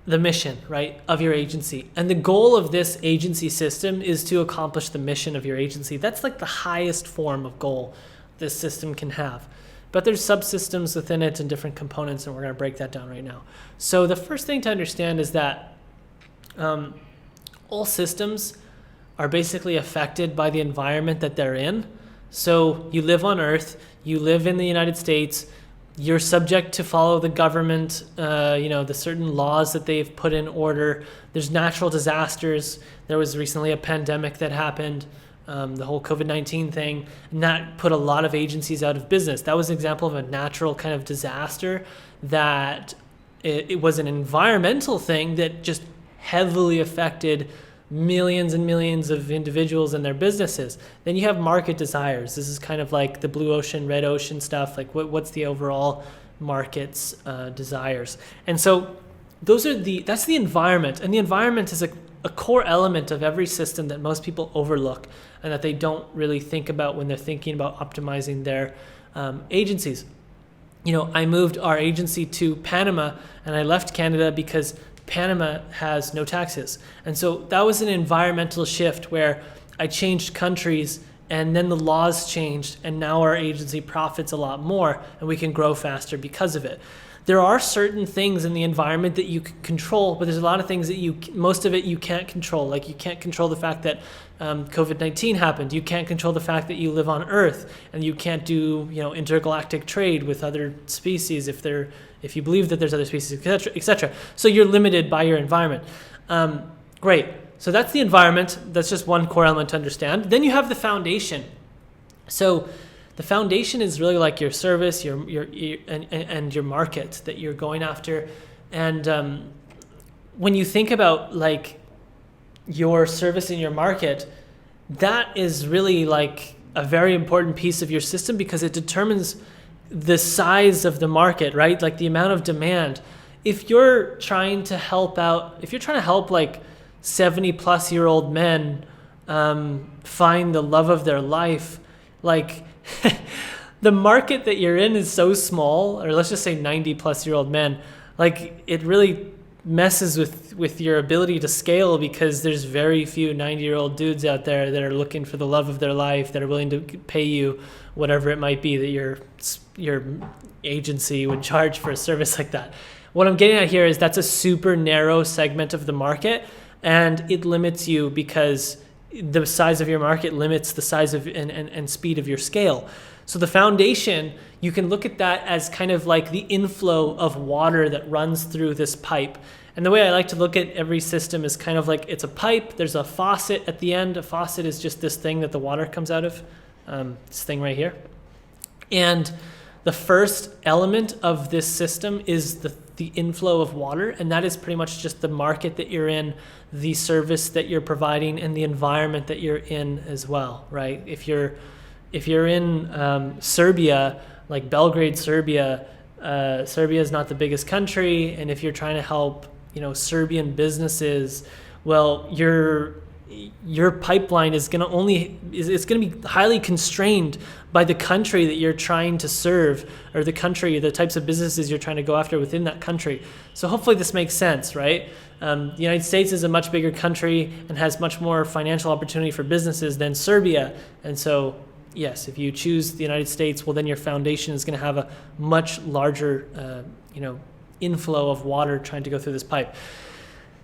the mission, right, of your agency. And the goal of this agency system is to accomplish the mission of your agency. That's like the highest form of goal this system can have. But there's subsystems within it and different components, and we're going to break that down right now. So the first thing to understand is that all systems are basically affected by the environment that they're in. So you live on Earth, you live in the United States, you're subject to follow the government, the certain laws that they've put in order. There's natural disasters. There was recently a pandemic that happened, the whole COVID-19 thing, and that put a lot of agencies out of business. That was an example of a natural kind of disaster that it was an environmental thing that just heavily affected millions and millions of individuals and their businesses. Then you have market desires. This is kind of like the blue ocean, red ocean stuff. Like what's the overall market's desires? And so that's the environment. And the environment is a core element of every system that most people overlook and that they don't really think about when they're thinking about optimizing their agencies. I moved our agency to Panama, and I left Canada because Panama has no taxes. And so that was an environmental shift where I changed countries, and then the laws changed, and now our agency profits a lot more and we can grow faster because of it. There are certain things in the environment that you can control, but there's a lot of things that most of it you can't control. Like you can't control the fact that COVID-19 happened. You can't control the fact that you live on Earth, and you can't do intergalactic trade with other species if you believe that there's other species, et cetera. So you're limited by your environment. Great. So that's the environment. That's just one core element to understand. Then you have the foundation. So the foundation is really like your service, your your market that you're going after. And when you think about like your service in your market, that is really like a very important piece of your system because it determines the size of the market, right? Like the amount of demand. If you're trying to help like 70-plus-year-old men find the love of their life, like the market that you're in is so small, or let's just say 90-plus-year-old men, like it really messes with your ability to scale because there's very few 90-year-old dudes out there that are looking for the love of their life, that are willing to pay you whatever it might be that your agency would charge for a service like that. What I'm getting at here is that's a super narrow segment of the market, and it limits you because the size of your market limits the size of and speed of your scale. So the foundation, you can look at that as kind of like the inflow of water that runs through this pipe. And the way I like to look at every system is kind of like it's a pipe, there's a faucet at the end. A faucet is just this thing that the water comes out of, this thing right here. And the first element of this system is the inflow of water, and that is pretty much just the market that you're in, the service that you're providing, and the environment that you're in as well, right? If you're in Serbia, like Belgrade, Serbia, Serbia is not the biggest country, and if you're trying to help, Serbian businesses, well, your pipeline is going to be highly constrained by the country that you're trying to serve, or the types of businesses you're trying to go after within that country. So hopefully this makes sense, right? The United States is a much bigger country and has much more financial opportunity for businesses than Serbia. And so, yes, if you choose the United States, well, then your foundation is going to have a much larger, inflow of water trying to go through this pipe.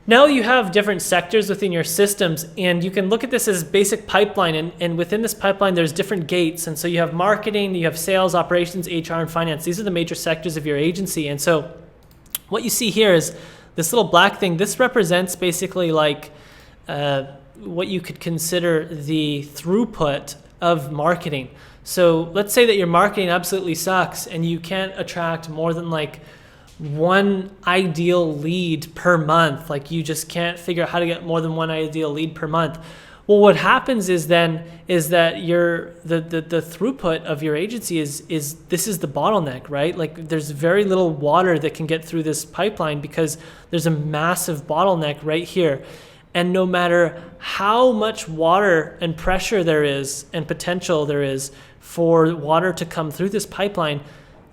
Now you have different sectors within your systems, and you can look at this as basic pipeline, and within this pipeline there's different gates. And so you have marketing, you have sales, operations, HR, and finance. These are the major sectors of your agency. And so what you see here is this little black thing. This represents basically like what you could consider the throughput of marketing. So let's say that your marketing absolutely sucks and you can't attract more than like one ideal lead per month. Like you just can't figure out how to get more than one ideal lead per month. Well, what happens is that the throughput of your agency is this is the bottleneck, right? Like there's very little water that can get through this pipeline because there's a massive bottleneck right here. And no matter how much water and pressure there is and potential there is for water to come through this pipeline,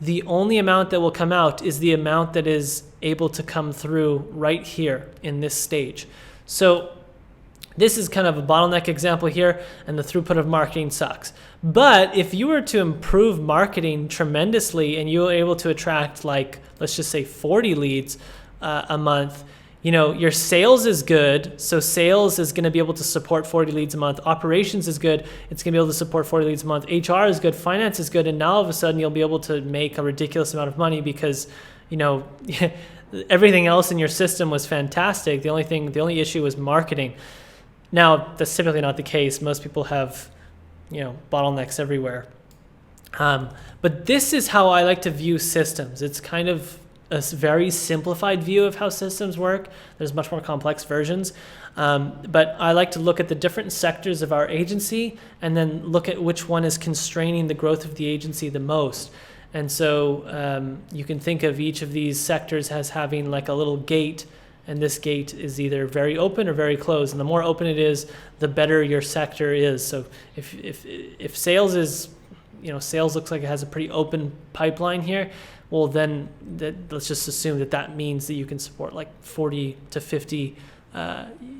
the only amount that will come out is the amount that is able to come through right here in this stage. So this is kind of a bottleneck example here, and the throughput of marketing sucks. But if you were to improve marketing tremendously and you were able to attract, like, let's just say 40 leads a month, your sales is good. So sales is going to be able to support 40 leads a month. Operations is good. It's going to be able to support 40 leads a month. HR is good. Finance is good. And now all of a sudden you'll be able to make a ridiculous amount of money because, everything else in your system was fantastic. The only issue was marketing. Now, that's typically not the case. Most people have, bottlenecks everywhere. But this is how I like to view systems. It's kind of a very simplified view of how systems work. There's much more complex versions. But I like to look at the different sectors of our agency and then look at which one is constraining the growth of the agency the most. And so you can think of each of these sectors as having like a little gate, and this gate is either very open or very closed. And the more open it is, the better your sector is. So if sales is, sales looks like it has a pretty open pipeline here, well then let's just assume that means that you can support like 40 to 50,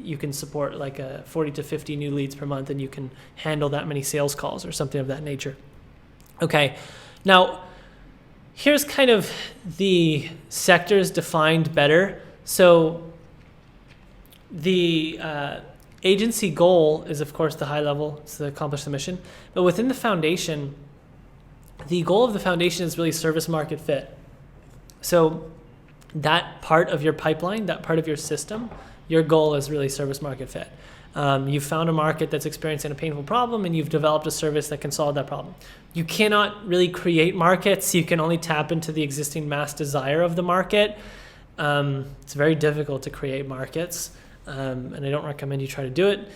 you can support like 40 to 50 new leads per month, and you can handle that many sales calls or something of that nature. Okay, now here's kind of the sectors defined better. So the agency goal is, of course, the high level. It's to accomplish the mission. But within the foundation, the goal of the foundation is really service market fit. So that part of your pipeline, that part of your system, your goal is really service market fit. You've found a market that's experiencing a painful problem, and you've developed a service that can solve that problem. You cannot really create markets. You can only tap into the existing mass desire of the market. It's very difficult to create markets, and I don't recommend you try to do it.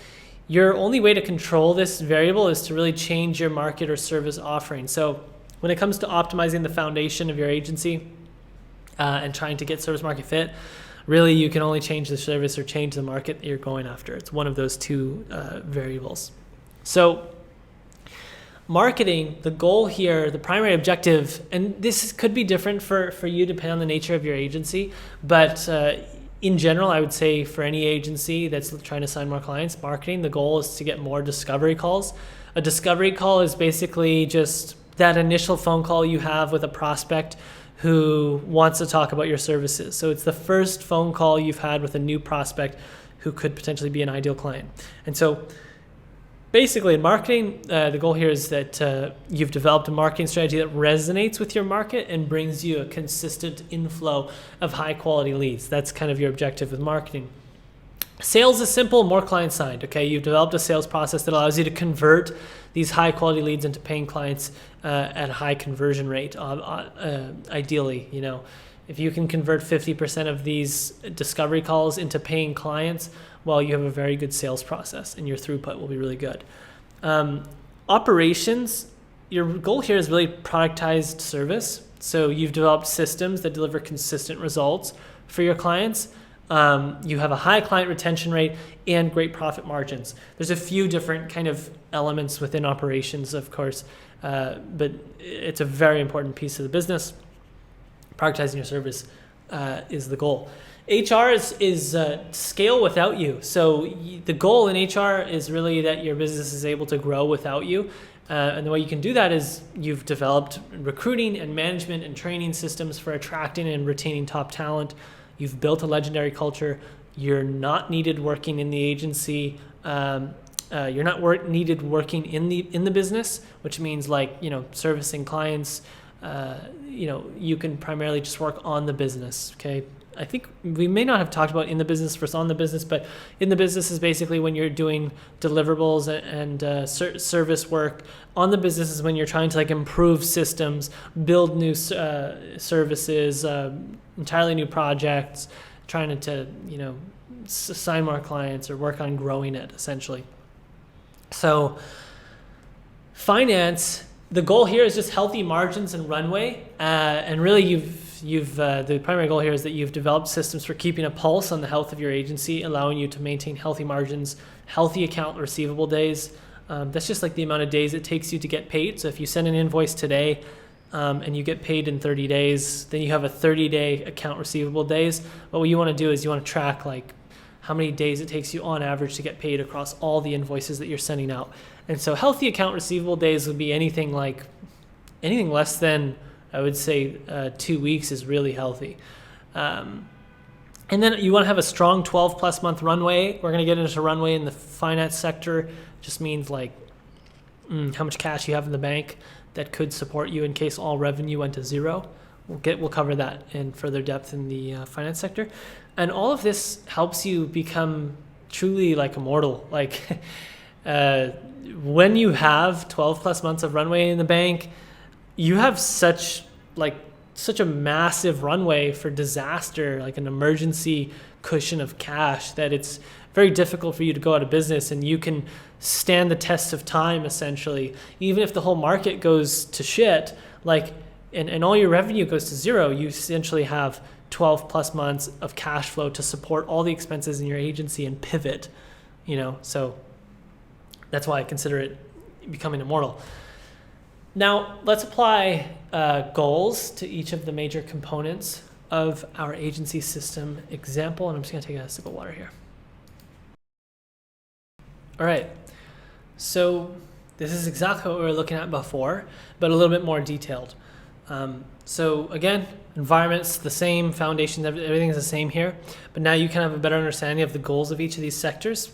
Your only way to control this variable is to really change your market or service offering. So when it comes to optimizing the foundation of your agency and trying to get service market fit, really you can only change the service or change the market that you're going after. It's one of those two variables. So marketing, the goal here, the primary objective, and this could be different for you depending on the nature of your agency, but in general, I would say for any agency that's trying to sign more clients, marketing, the goal is to get more discovery calls. A discovery call is basically just that initial phone call you have with a prospect who wants to talk about your services. So it's the first phone call you've had with a new prospect who could potentially be an ideal client. And so basically in marketing, the goal here is that you've developed a marketing strategy that resonates with your market and brings you a consistent inflow of high quality leads. That's kind of your objective with marketing. Sales is simple, more clients signed. Okay, you've developed a sales process that allows you to convert these high quality leads into paying clients at a high conversion rate. Ideally, if you can convert 50% of these discovery calls into paying clients, well, you have a very good sales process and your throughput will be really good. Operations, your goal here is really productized service. So you've developed systems that deliver consistent results for your clients. You have a high client retention rate and great profit margins. There's a few different kind of elements within operations, of course, but it's a very important piece of the business. Productizing your service is the goal. HR is scale without you. So the goal in HR is really that your business is able to grow without you. And the way you can do that is you've developed recruiting and management and training systems for attracting and retaining top talent. You've built a legendary culture. You're not needed working in the agency. You're not needed working in the business, which means servicing clients. You can primarily just work on the business. Okay, I think we may not have talked about in the business versus on the business, but in the business is basically when you're doing deliverables and service work. On the business is when you're trying to like improve systems, build new services, entirely new projects, trying to sign more clients or work on growing it essentially. So finance, the goal here is just healthy margins and runway, and really you've the primary goal here is that you've developed systems for keeping a pulse on the health of your agency, allowing you to maintain healthy margins, healthy account receivable days. That's just like the amount of days it takes you to get paid. So if you send an invoice today and you get paid in 30 days, then you have a 30-day account receivable days. But what you want to do is you want to track like how many days it takes you on average to get paid across all the invoices that you're sending out. And so healthy account receivable days would be anything less than, I would say, 2 weeks is really healthy. And then you want to have a strong 12 plus month runway. We're going to get into runway in the finance sector. It just means like how much cash you have in the bank that could support you in case all revenue went to zero. We'll cover that in further depth in the finance sector. And all of this helps you become truly like immortal. Like when you have 12 plus months of runway in the bank, you have such a massive runway for disaster, like an emergency cushion of cash, that it's very difficult for you to go out of business, and you can stand the test of time essentially. Even if the whole market goes to shit, and all your revenue goes to zero, you essentially have 12 plus months of cash flow to support all the expenses in your agency and pivot, so that's why I consider it becoming immortal. Now let's apply goals to each of the major components of our agency system example, and I'm just going to take a sip of water here. All right, so this is exactly what we were looking at before, but a little bit more detailed. So again, environment's the same, foundation, everything is the same here, but now you can have a better understanding of the goals of each of these sectors.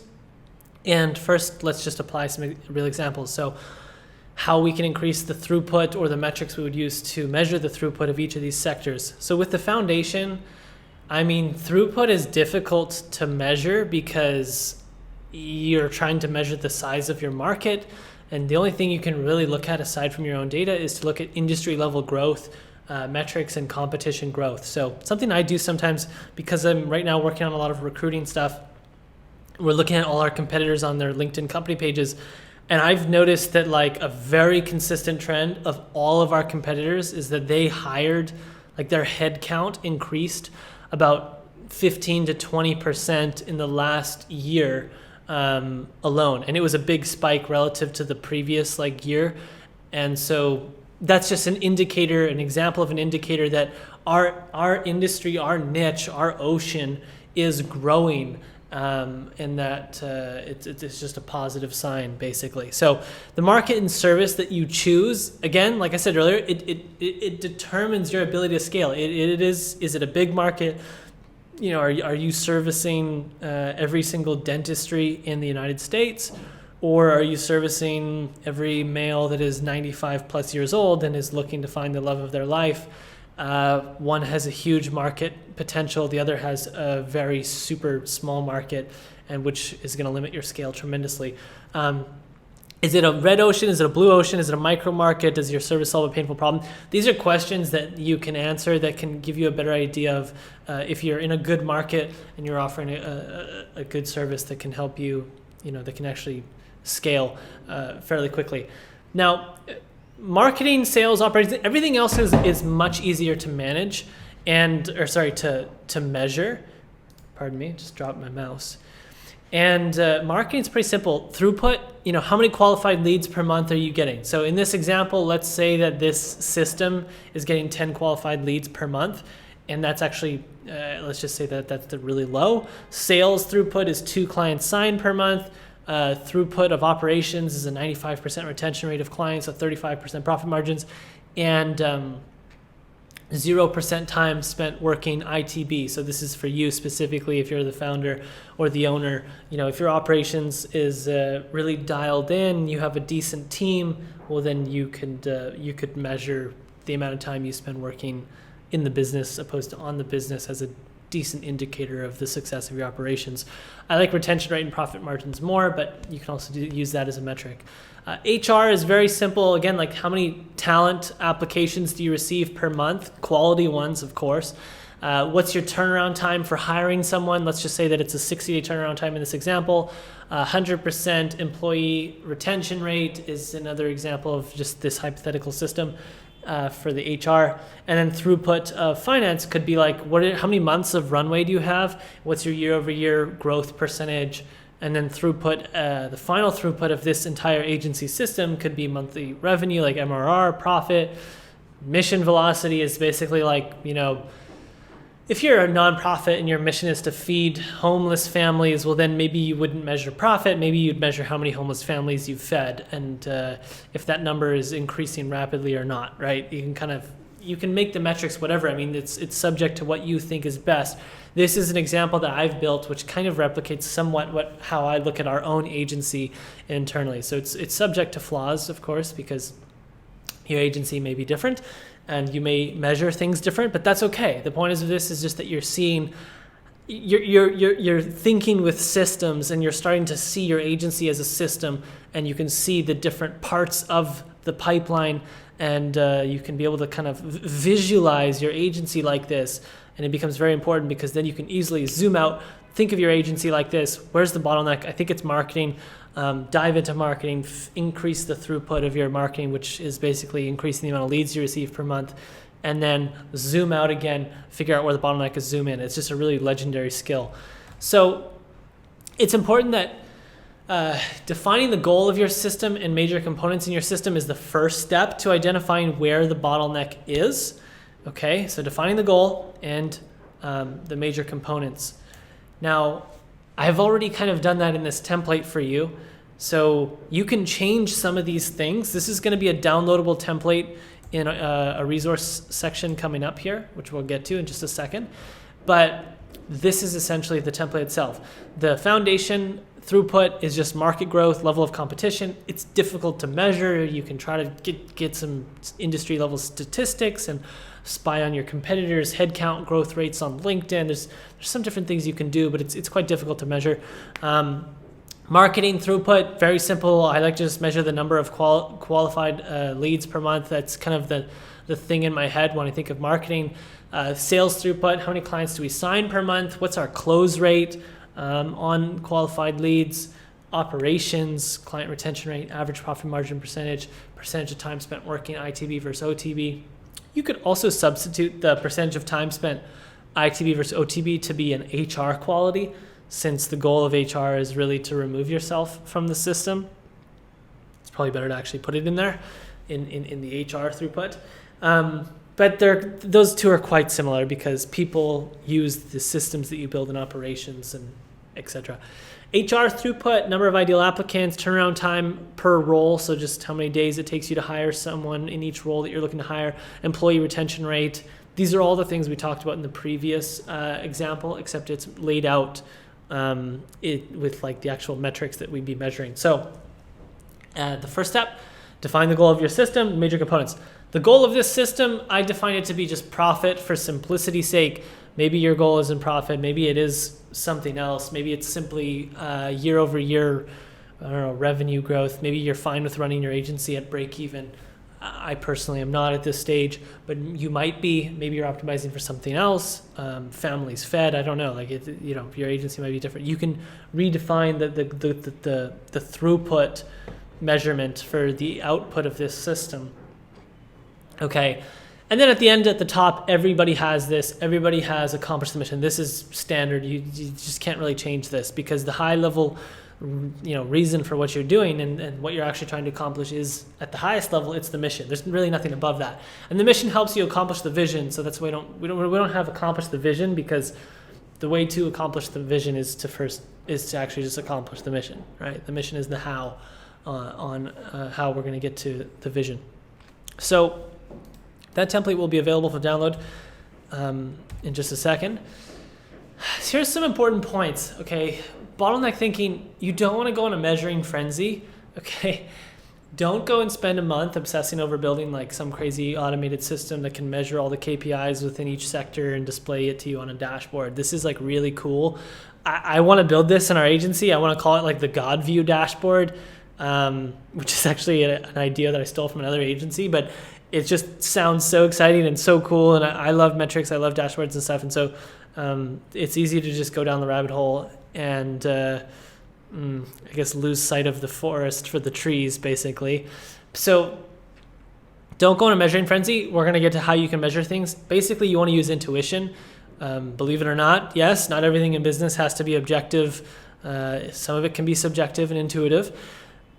And first, let's just apply some real examples. So how we can increase the throughput or the metrics we would use to measure the throughput of each of these sectors. So with the foundation, throughput is difficult to measure because you're trying to measure the size of your market. And the only thing you can really look at aside from your own data is to look at industry level growth metrics and competition growth. So something I do sometimes, because I'm right now working on a lot of recruiting stuff, we're looking at all our competitors on their LinkedIn company pages. And I've noticed that a very consistent trend of all of our competitors is that they hired, their head count increased about 15 to 20% in the last year alone. And it was a big spike relative to the previous year. And so that's just an indicator, an example of an indicator that our industry, our niche, our ocean is growing. And that it's just a positive sign, basically. So the market and service that you choose, again, like I said earlier, it determines your ability to scale. Is it a big market? Are you servicing every single dentistry in the United States, or are you servicing every male that is 95 plus years old and is looking to find the love of their life? One has a huge market potential, the other has a very super small market, and which is going to limit your scale tremendously. Is it a red ocean? Is it a blue ocean? Is it a micro market? Does your service solve a painful problem? These are questions that you can answer that can give you a better idea of if you're in a good market and you're offering a good service that can help you, that can actually scale fairly quickly. Now, marketing, sales, operations, everything else is much easier to manage to measure. Pardon me, just dropped my mouse. And marketing is pretty simple. Throughput, how many qualified leads per month are you getting? So in this example, let's say that this system is getting 10 qualified leads per month. And that's actually, let's just say that that's really low. Sales throughput is 2 clients signed per month. Throughput of operations is a 95% retention rate of clients, so 35% profit margins, and 0% time spent working ITB. So this is for you specifically if you're the founder or the owner. If your operations is really dialed in, you have a decent team, well then you could measure the amount of time you spend working in the business opposed to on the business as a decent indicator of the success of your operations. I like retention rate and profit margins more, but you can also use that as a metric. HR is very simple. Again, like how many talent applications do you receive per month? Quality ones, of course. What's your turnaround time for hiring someone? Let's just say that it's a 60-day turnaround time in this example. 100% employee retention rate is another example of just this hypothetical system for the HR. And then throughput of finance could be like, how many months of runway do you have? What's your year-over-year growth percentage? And then throughput, the final throughput of this entire agency system could be monthly revenue, like MRR, profit. Mission velocity is basically like, if you're a nonprofit and your mission is to feed homeless families, well, then maybe you wouldn't measure profit. Maybe you'd measure how many homeless families you've fed, and if that number is increasing rapidly or not, right? You can make the metrics whatever. I mean, it's subject to what you think is best. This is an example that I've built, which kind of replicates somewhat how I look at our own agency internally. So it's subject to flaws, of course, because your agency may be different and you may measure things different, but that's okay. The point of this is just that you're seeing, you're thinking with systems, and you're starting to see your agency as a system, and you can see the different parts of the pipeline, and you can be able to kind of visualize your agency like this. And it becomes very important because then you can easily zoom out, think of your agency like this. Where's the bottleneck? I think it's marketing. Dive into marketing, increase the throughput of your marketing, which is basically increasing the amount of leads you receive per month, and then zoom out again, figure out where the bottleneck is, zoom in. It's just a really legendary skill. So it's important that defining the goal of your system and major components in your system is the first step to identifying where the bottleneck is. Okay, so defining the goal and the major components. Now, I've already kind of done that in this template for you. So you can change some of these things. This is going to be a downloadable template in a resource section coming up here, which we'll get to in just a second. But this is essentially the template itself. The foundation throughput is just market growth, level of competition. It's difficult to measure. You can try to get some industry level statistics and spy on your competitors, headcount growth rates on LinkedIn. There's some different things you can do, but it's quite difficult to measure. Marketing throughput, very simple. I like to just measure the number of qualified leads per month. That's kind of the thing in my head when I think of marketing. Sales throughput, how many clients do we sign per month? What's our close rate on qualified leads? Operations, client retention rate, average profit margin percentage of time spent working, ITB versus OTB. You could also substitute the percentage of time spent ITB versus OTB to be an HR quality, since the goal of HR is really to remove yourself from the system. It's probably better to actually put it in there in the HR throughput. But those two are quite similar because people use the systems that you build in operations and etc. HR throughput, number of ideal applicants, turnaround time per role, so just how many days it takes you to hire someone in each role that you're looking to hire, employee retention rate. These are all the things we talked about in the previous example, except it's laid out with like the actual metrics that we'd be measuring. So the first step, define the goal of your system, major components. The goal of this system, I define it to be just profit for simplicity's sake. Maybe your goal isn't profit. Maybe it is something else. Maybe it's simply year over year, revenue growth. Maybe you're fine with running your agency at break even. I personally am not at this stage, but you might be. Maybe you're optimizing for something else. Families fed. I don't know. Like your agency might be different. You can redefine the throughput measurement for the output of this system. Okay. And then at the end, at the top, everybody has this. Everybody has accomplished the mission. This is standard. You just can't really change this because the high level, reason for what you're doing and what you're actually trying to accomplish is at the highest level. It's the mission. There's really nothing above that. And the mission helps you accomplish the vision. So that's why we don't have accomplished the vision, because the way to accomplish the vision is to actually just accomplish the mission. Right? The mission is the how on how we're going to get to the vision. So that template will be available for download in just a second. Here's some important points, okay? Bottleneck thinking, you don't want to go on a measuring frenzy, okay? Don't go and spend a month obsessing over building like some crazy automated system that can measure all the KPIs within each sector and display it to you on a dashboard. This is like really cool. I want to build this in our agency. I want to call it like the God View dashboard, which is actually an idea that I stole from another agency, but it just sounds so exciting and so cool. And I love metrics. I love dashboards and stuff. And so it's easy to just go down the rabbit hole and I guess lose sight of the forest for the trees, basically. So don't go in a measuring frenzy. We're going to get to how you can measure things. Basically, you want to use intuition. Believe it or not, yes, not everything in business has to be objective. Some of it can be subjective and intuitive.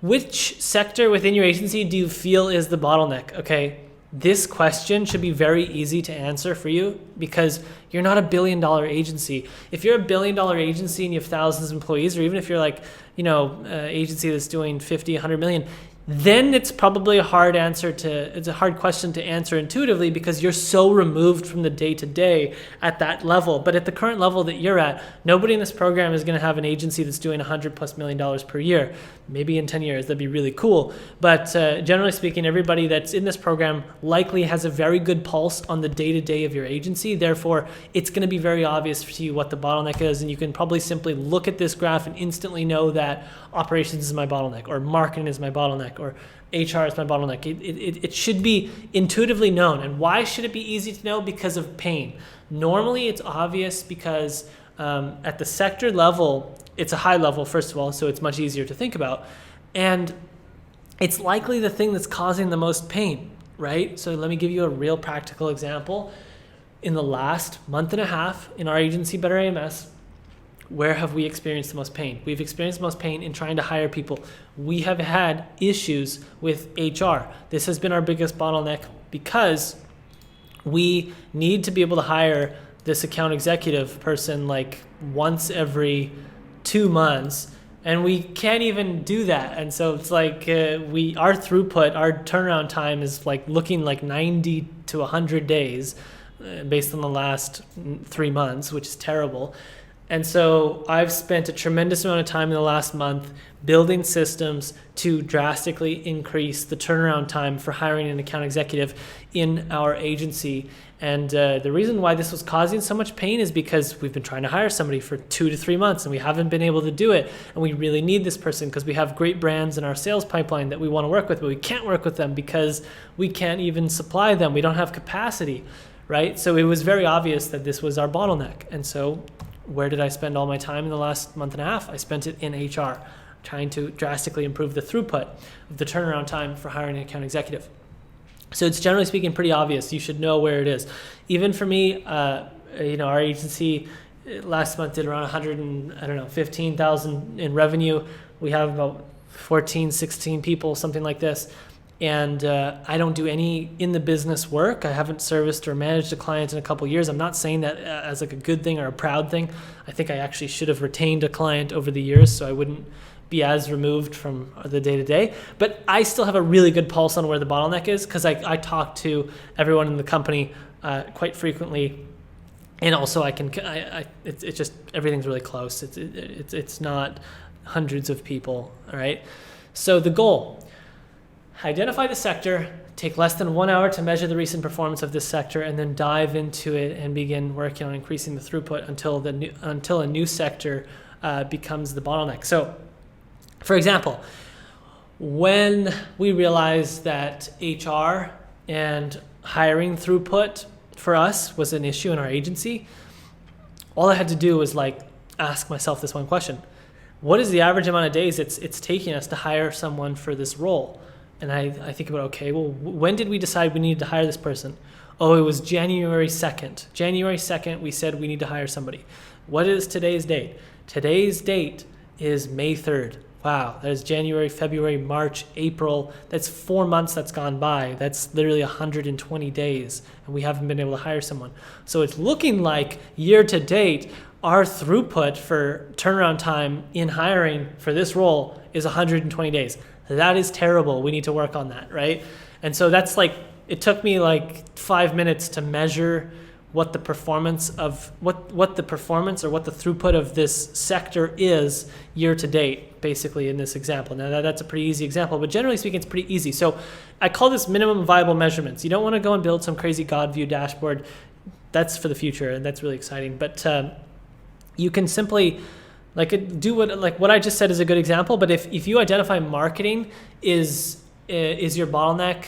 Which sector within your agency do you feel is the bottleneck? Okay, this question should be very easy to answer for you because you're not a $1 billion agency. If you're a $1 billion agency and you have thousands of employees, or even if you're like, agency that's doing 50, 100 million, then it's probably a hard question to answer intuitively because you're so removed from the day-to-day at that level. But at the current level that you're at, nobody in this program is going to have an agency that's doing $100+ million per year. Maybe in 10 years, that'd be really cool. But generally speaking, everybody that's in this program likely has a very good pulse on the day-to-day of your agency. Therefore, it's going to be very obvious to you what the bottleneck is, and you can probably simply look at this graph and instantly know that operations is my bottleneck, or marketing is my bottleneck, or HR is my bottleneck. It should be intuitively known. And why should it be easy to know? Because of pain. Normally, it's obvious because at the sector level, it's a high level, first of all, so it's much easier to think about. And it's likely the thing that's causing the most pain, right? So let me give you a real practical example. In the last month and a half in our agency, Better AMS, where have we experienced the most pain? We've experienced the most pain in trying to hire people. We have had issues with HR. This has been our biggest bottleneck because we need to be able to hire this account executive person like once every 2 months, and we can't even do that. And so it's like our throughput, our turnaround time is like looking like 90 to 100 days based on the last 3 months, which is terrible. And so I've spent a tremendous amount of time in the last month building systems to drastically increase the turnaround time for hiring an account executive in our agency. And the reason why this was causing so much pain is because we've been trying to hire somebody for 2 to 3 months and we haven't been able to do it. And we really need this person because we have great brands in our sales pipeline that we want to work with, but we can't work with them because we can't even supply them. We don't have capacity, right? So it was very obvious that this was our bottleneck. And so where did I spend all my time in the last month and a half? I spent it in HR, trying to drastically improve the throughput of the turnaround time for hiring an account executive. So it's generally speaking pretty obvious. You should know where it is. Even for me, our agency last month did around 15,000 in revenue. We have about 14, 16 people, something like this. And I don't do any in the business work. I haven't serviced or managed a client in a couple of years. I'm not saying that as like a good thing or a proud thing. I think I actually should have retained a client over the years so I wouldn't be as removed from the day-to-day. But I still have a really good pulse on where the bottleneck is because I talk to everyone in the company quite frequently. And also it's just, everything's really close. It's not hundreds of people, all right? So the goal: identify the sector, take less than 1 hour to measure the recent performance of this sector, and then dive into it and begin working on increasing the throughput until a new sector becomes the bottleneck. So, for example, when we realized that HR and hiring throughput for us was an issue in our agency, all I had to do was ask myself this one question: what is the average amount of days it's taking us to hire someone for this role? And I think about, okay, well, when did we decide we needed to hire this person? Oh, it was January 2nd. January 2nd, we said we need to hire somebody. What is today's date? Today's date is May 3rd. Wow, that is January, February, March, April. That's 4 months that's gone by. That's literally 120 days, and we haven't been able to hire someone. So it's looking like year to date, our throughput for turnaround time in hiring for this role is 120 days. That is terrible. We need to work on that, right? And so that's it took me 5 minutes to measure what the performance of what the performance or what the throughput of this sector is year to date, basically in this example. Now that's a pretty easy example, but generally speaking, it's pretty easy. So I call this minimum viable measurements. You don't want to go and build some crazy God view dashboard. That's for the future, and that's really exciting. But you can simply do what I just said is a good example. But if you identify marketing is your bottleneck,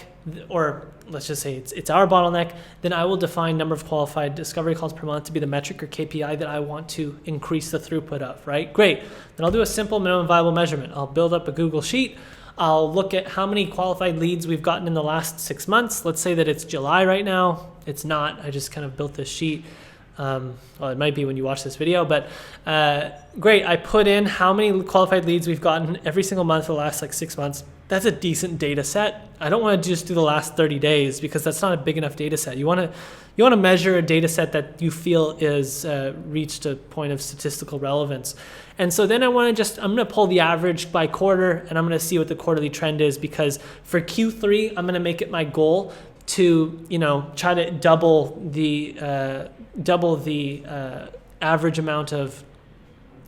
or let's just say it's our bottleneck, then I will define number of qualified discovery calls per month to be the metric or KPI that I want to increase the throughput of, right? Great. Then I'll do a simple minimum viable measurement. I'll build up a Google Sheet. I'll look at how many qualified leads we've gotten in the last 6 months. Let's say that it's July right now. It's not. I just kind of built this sheet. Well, it might be when you watch this video, but great. I put in how many qualified leads we've gotten every single month for the last 6 months. That's a decent data set. I don't want to just do the last 30 days because that's not a big enough data set. You want to measure a data set that you feel is reached a point of statistical relevance. And so then I'm going to pull the average by quarter, and I'm going to see what the quarterly trend is, because for Q3, I'm going to make it my goal to, try to double the average amount of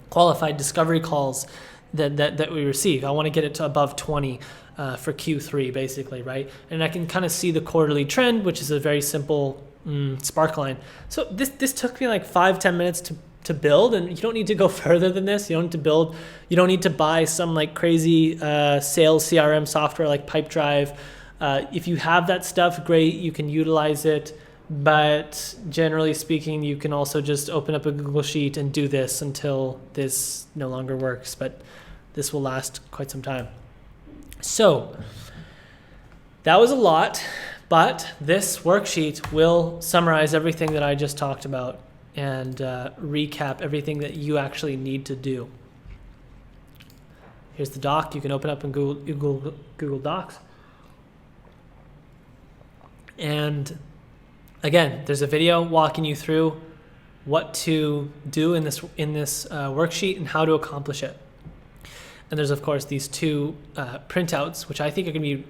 qualified discovery calls that we receive. I want to get it to above 20 for Q3, basically, right? And I can kind of see the quarterly trend, which is a very simple spark line. So this took me like 5-10 minutes to build, and you don't need to go further than this. You don't need to build. You don't need to buy some like crazy sales CRM software like Pipedrive. If you have that stuff, great, you can utilize it. But generally speaking, you can also just open up a Google Sheet and do this until this no longer works. But this will last quite some time. So that was a lot, but this worksheet will summarize everything that I just talked about and recap everything that you actually need to do. Here's the doc. You can open up in Google Docs. And again, there's a video walking you through what to do in this worksheet and how to accomplish it. And there's, of course, these two printouts, which I think are going to be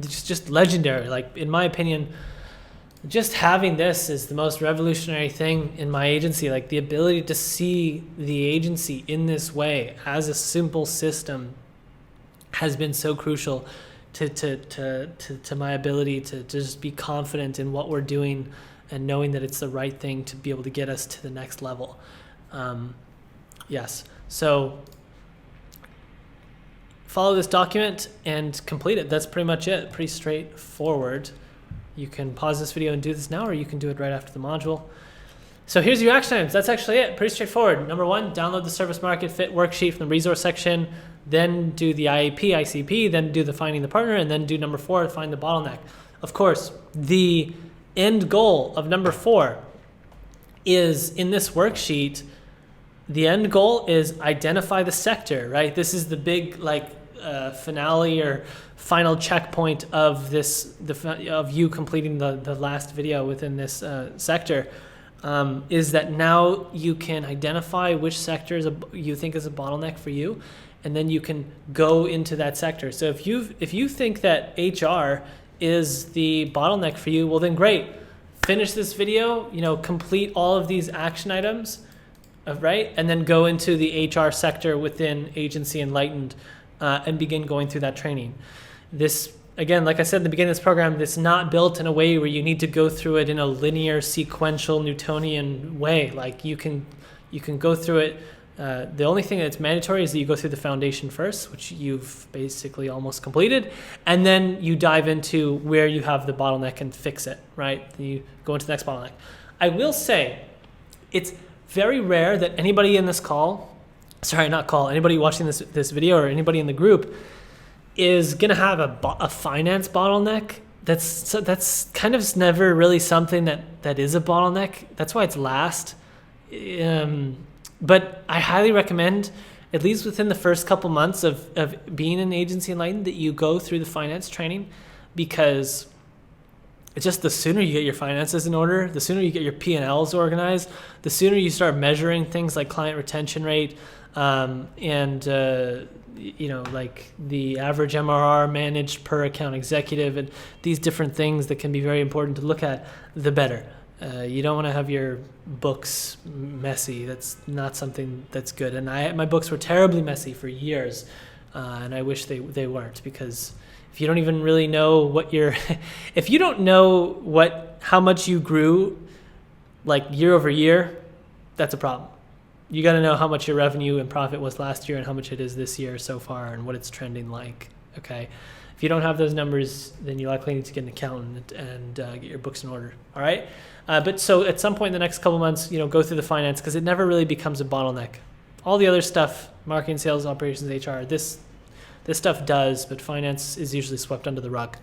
just legendary. Like, in my opinion, just having this is the most revolutionary thing in my agency. Like, the ability to see the agency in this way as a simple system has been so crucial to my ability to just be confident in what we're doing and knowing that it's the right thing to be able to get us to the next level. Yes. So follow this document and complete it. That's pretty much it. Pretty straightforward. You can pause this video and do this now, or you can do it right after the module. So here's your action items. That's actually it. Pretty straightforward. Number 1, download the service market fit worksheet from the resource section, then do the IAP, ICP, then do the finding the partner, and then do number 4, find the bottleneck. Of course, the end goal of number 4 is in this worksheet. The end goal is identify the sector, right? This is the big finale or final checkpoint of of you completing the last video within this sector. Is that now you can identify which sector you think is a bottleneck for you, and then you can go into that sector. So if you think that HR is the bottleneck for you, well then great. Finish this video, complete all of these action items, right? And then go into the HR sector within Agency Enlightened and begin going through that training. This, again, like I said in the beginning of this program, it's not built in a way where you need to go through it in a linear, sequential, Newtonian way. Like you can go through it. The only thing that's mandatory is that you go through the foundation first, which you've basically almost completed, and then you dive into where you have the bottleneck and fix it, right? Then you go into the next bottleneck. I will say it's very rare that anybody in this anybody watching this video or anybody in the group is going to have a finance bottleneck. That's kind of never really something that is a bottleneck. That's why it's last. But I highly recommend, at least within the first couple months of being in Agency Enlightened, that you go through the finance training, because it's just the sooner you get your finances in order, the sooner you get your P&Ls organized, the sooner you start measuring things like client retention rate and like the average MRR managed per account executive, and these different things that can be very important to look at, the better. You don't want to have your books messy. That's not something that's good. And my books were terribly messy for years, and I wish they weren't, because if you don't even really know what if you don't know how much you grew, like year over year, that's a problem. You got to know how much your revenue and profit was last year and how much it is this year so far and what it's trending like. Okay. If you don't have those numbers, then you likely need to get an accountant and get your books in order. All right. But so at some point in the next couple months, go through the finance, because it never really becomes a bottleneck. All the other stuff, marketing, sales, operations, HR, this stuff does, but finance is usually swept under the rug.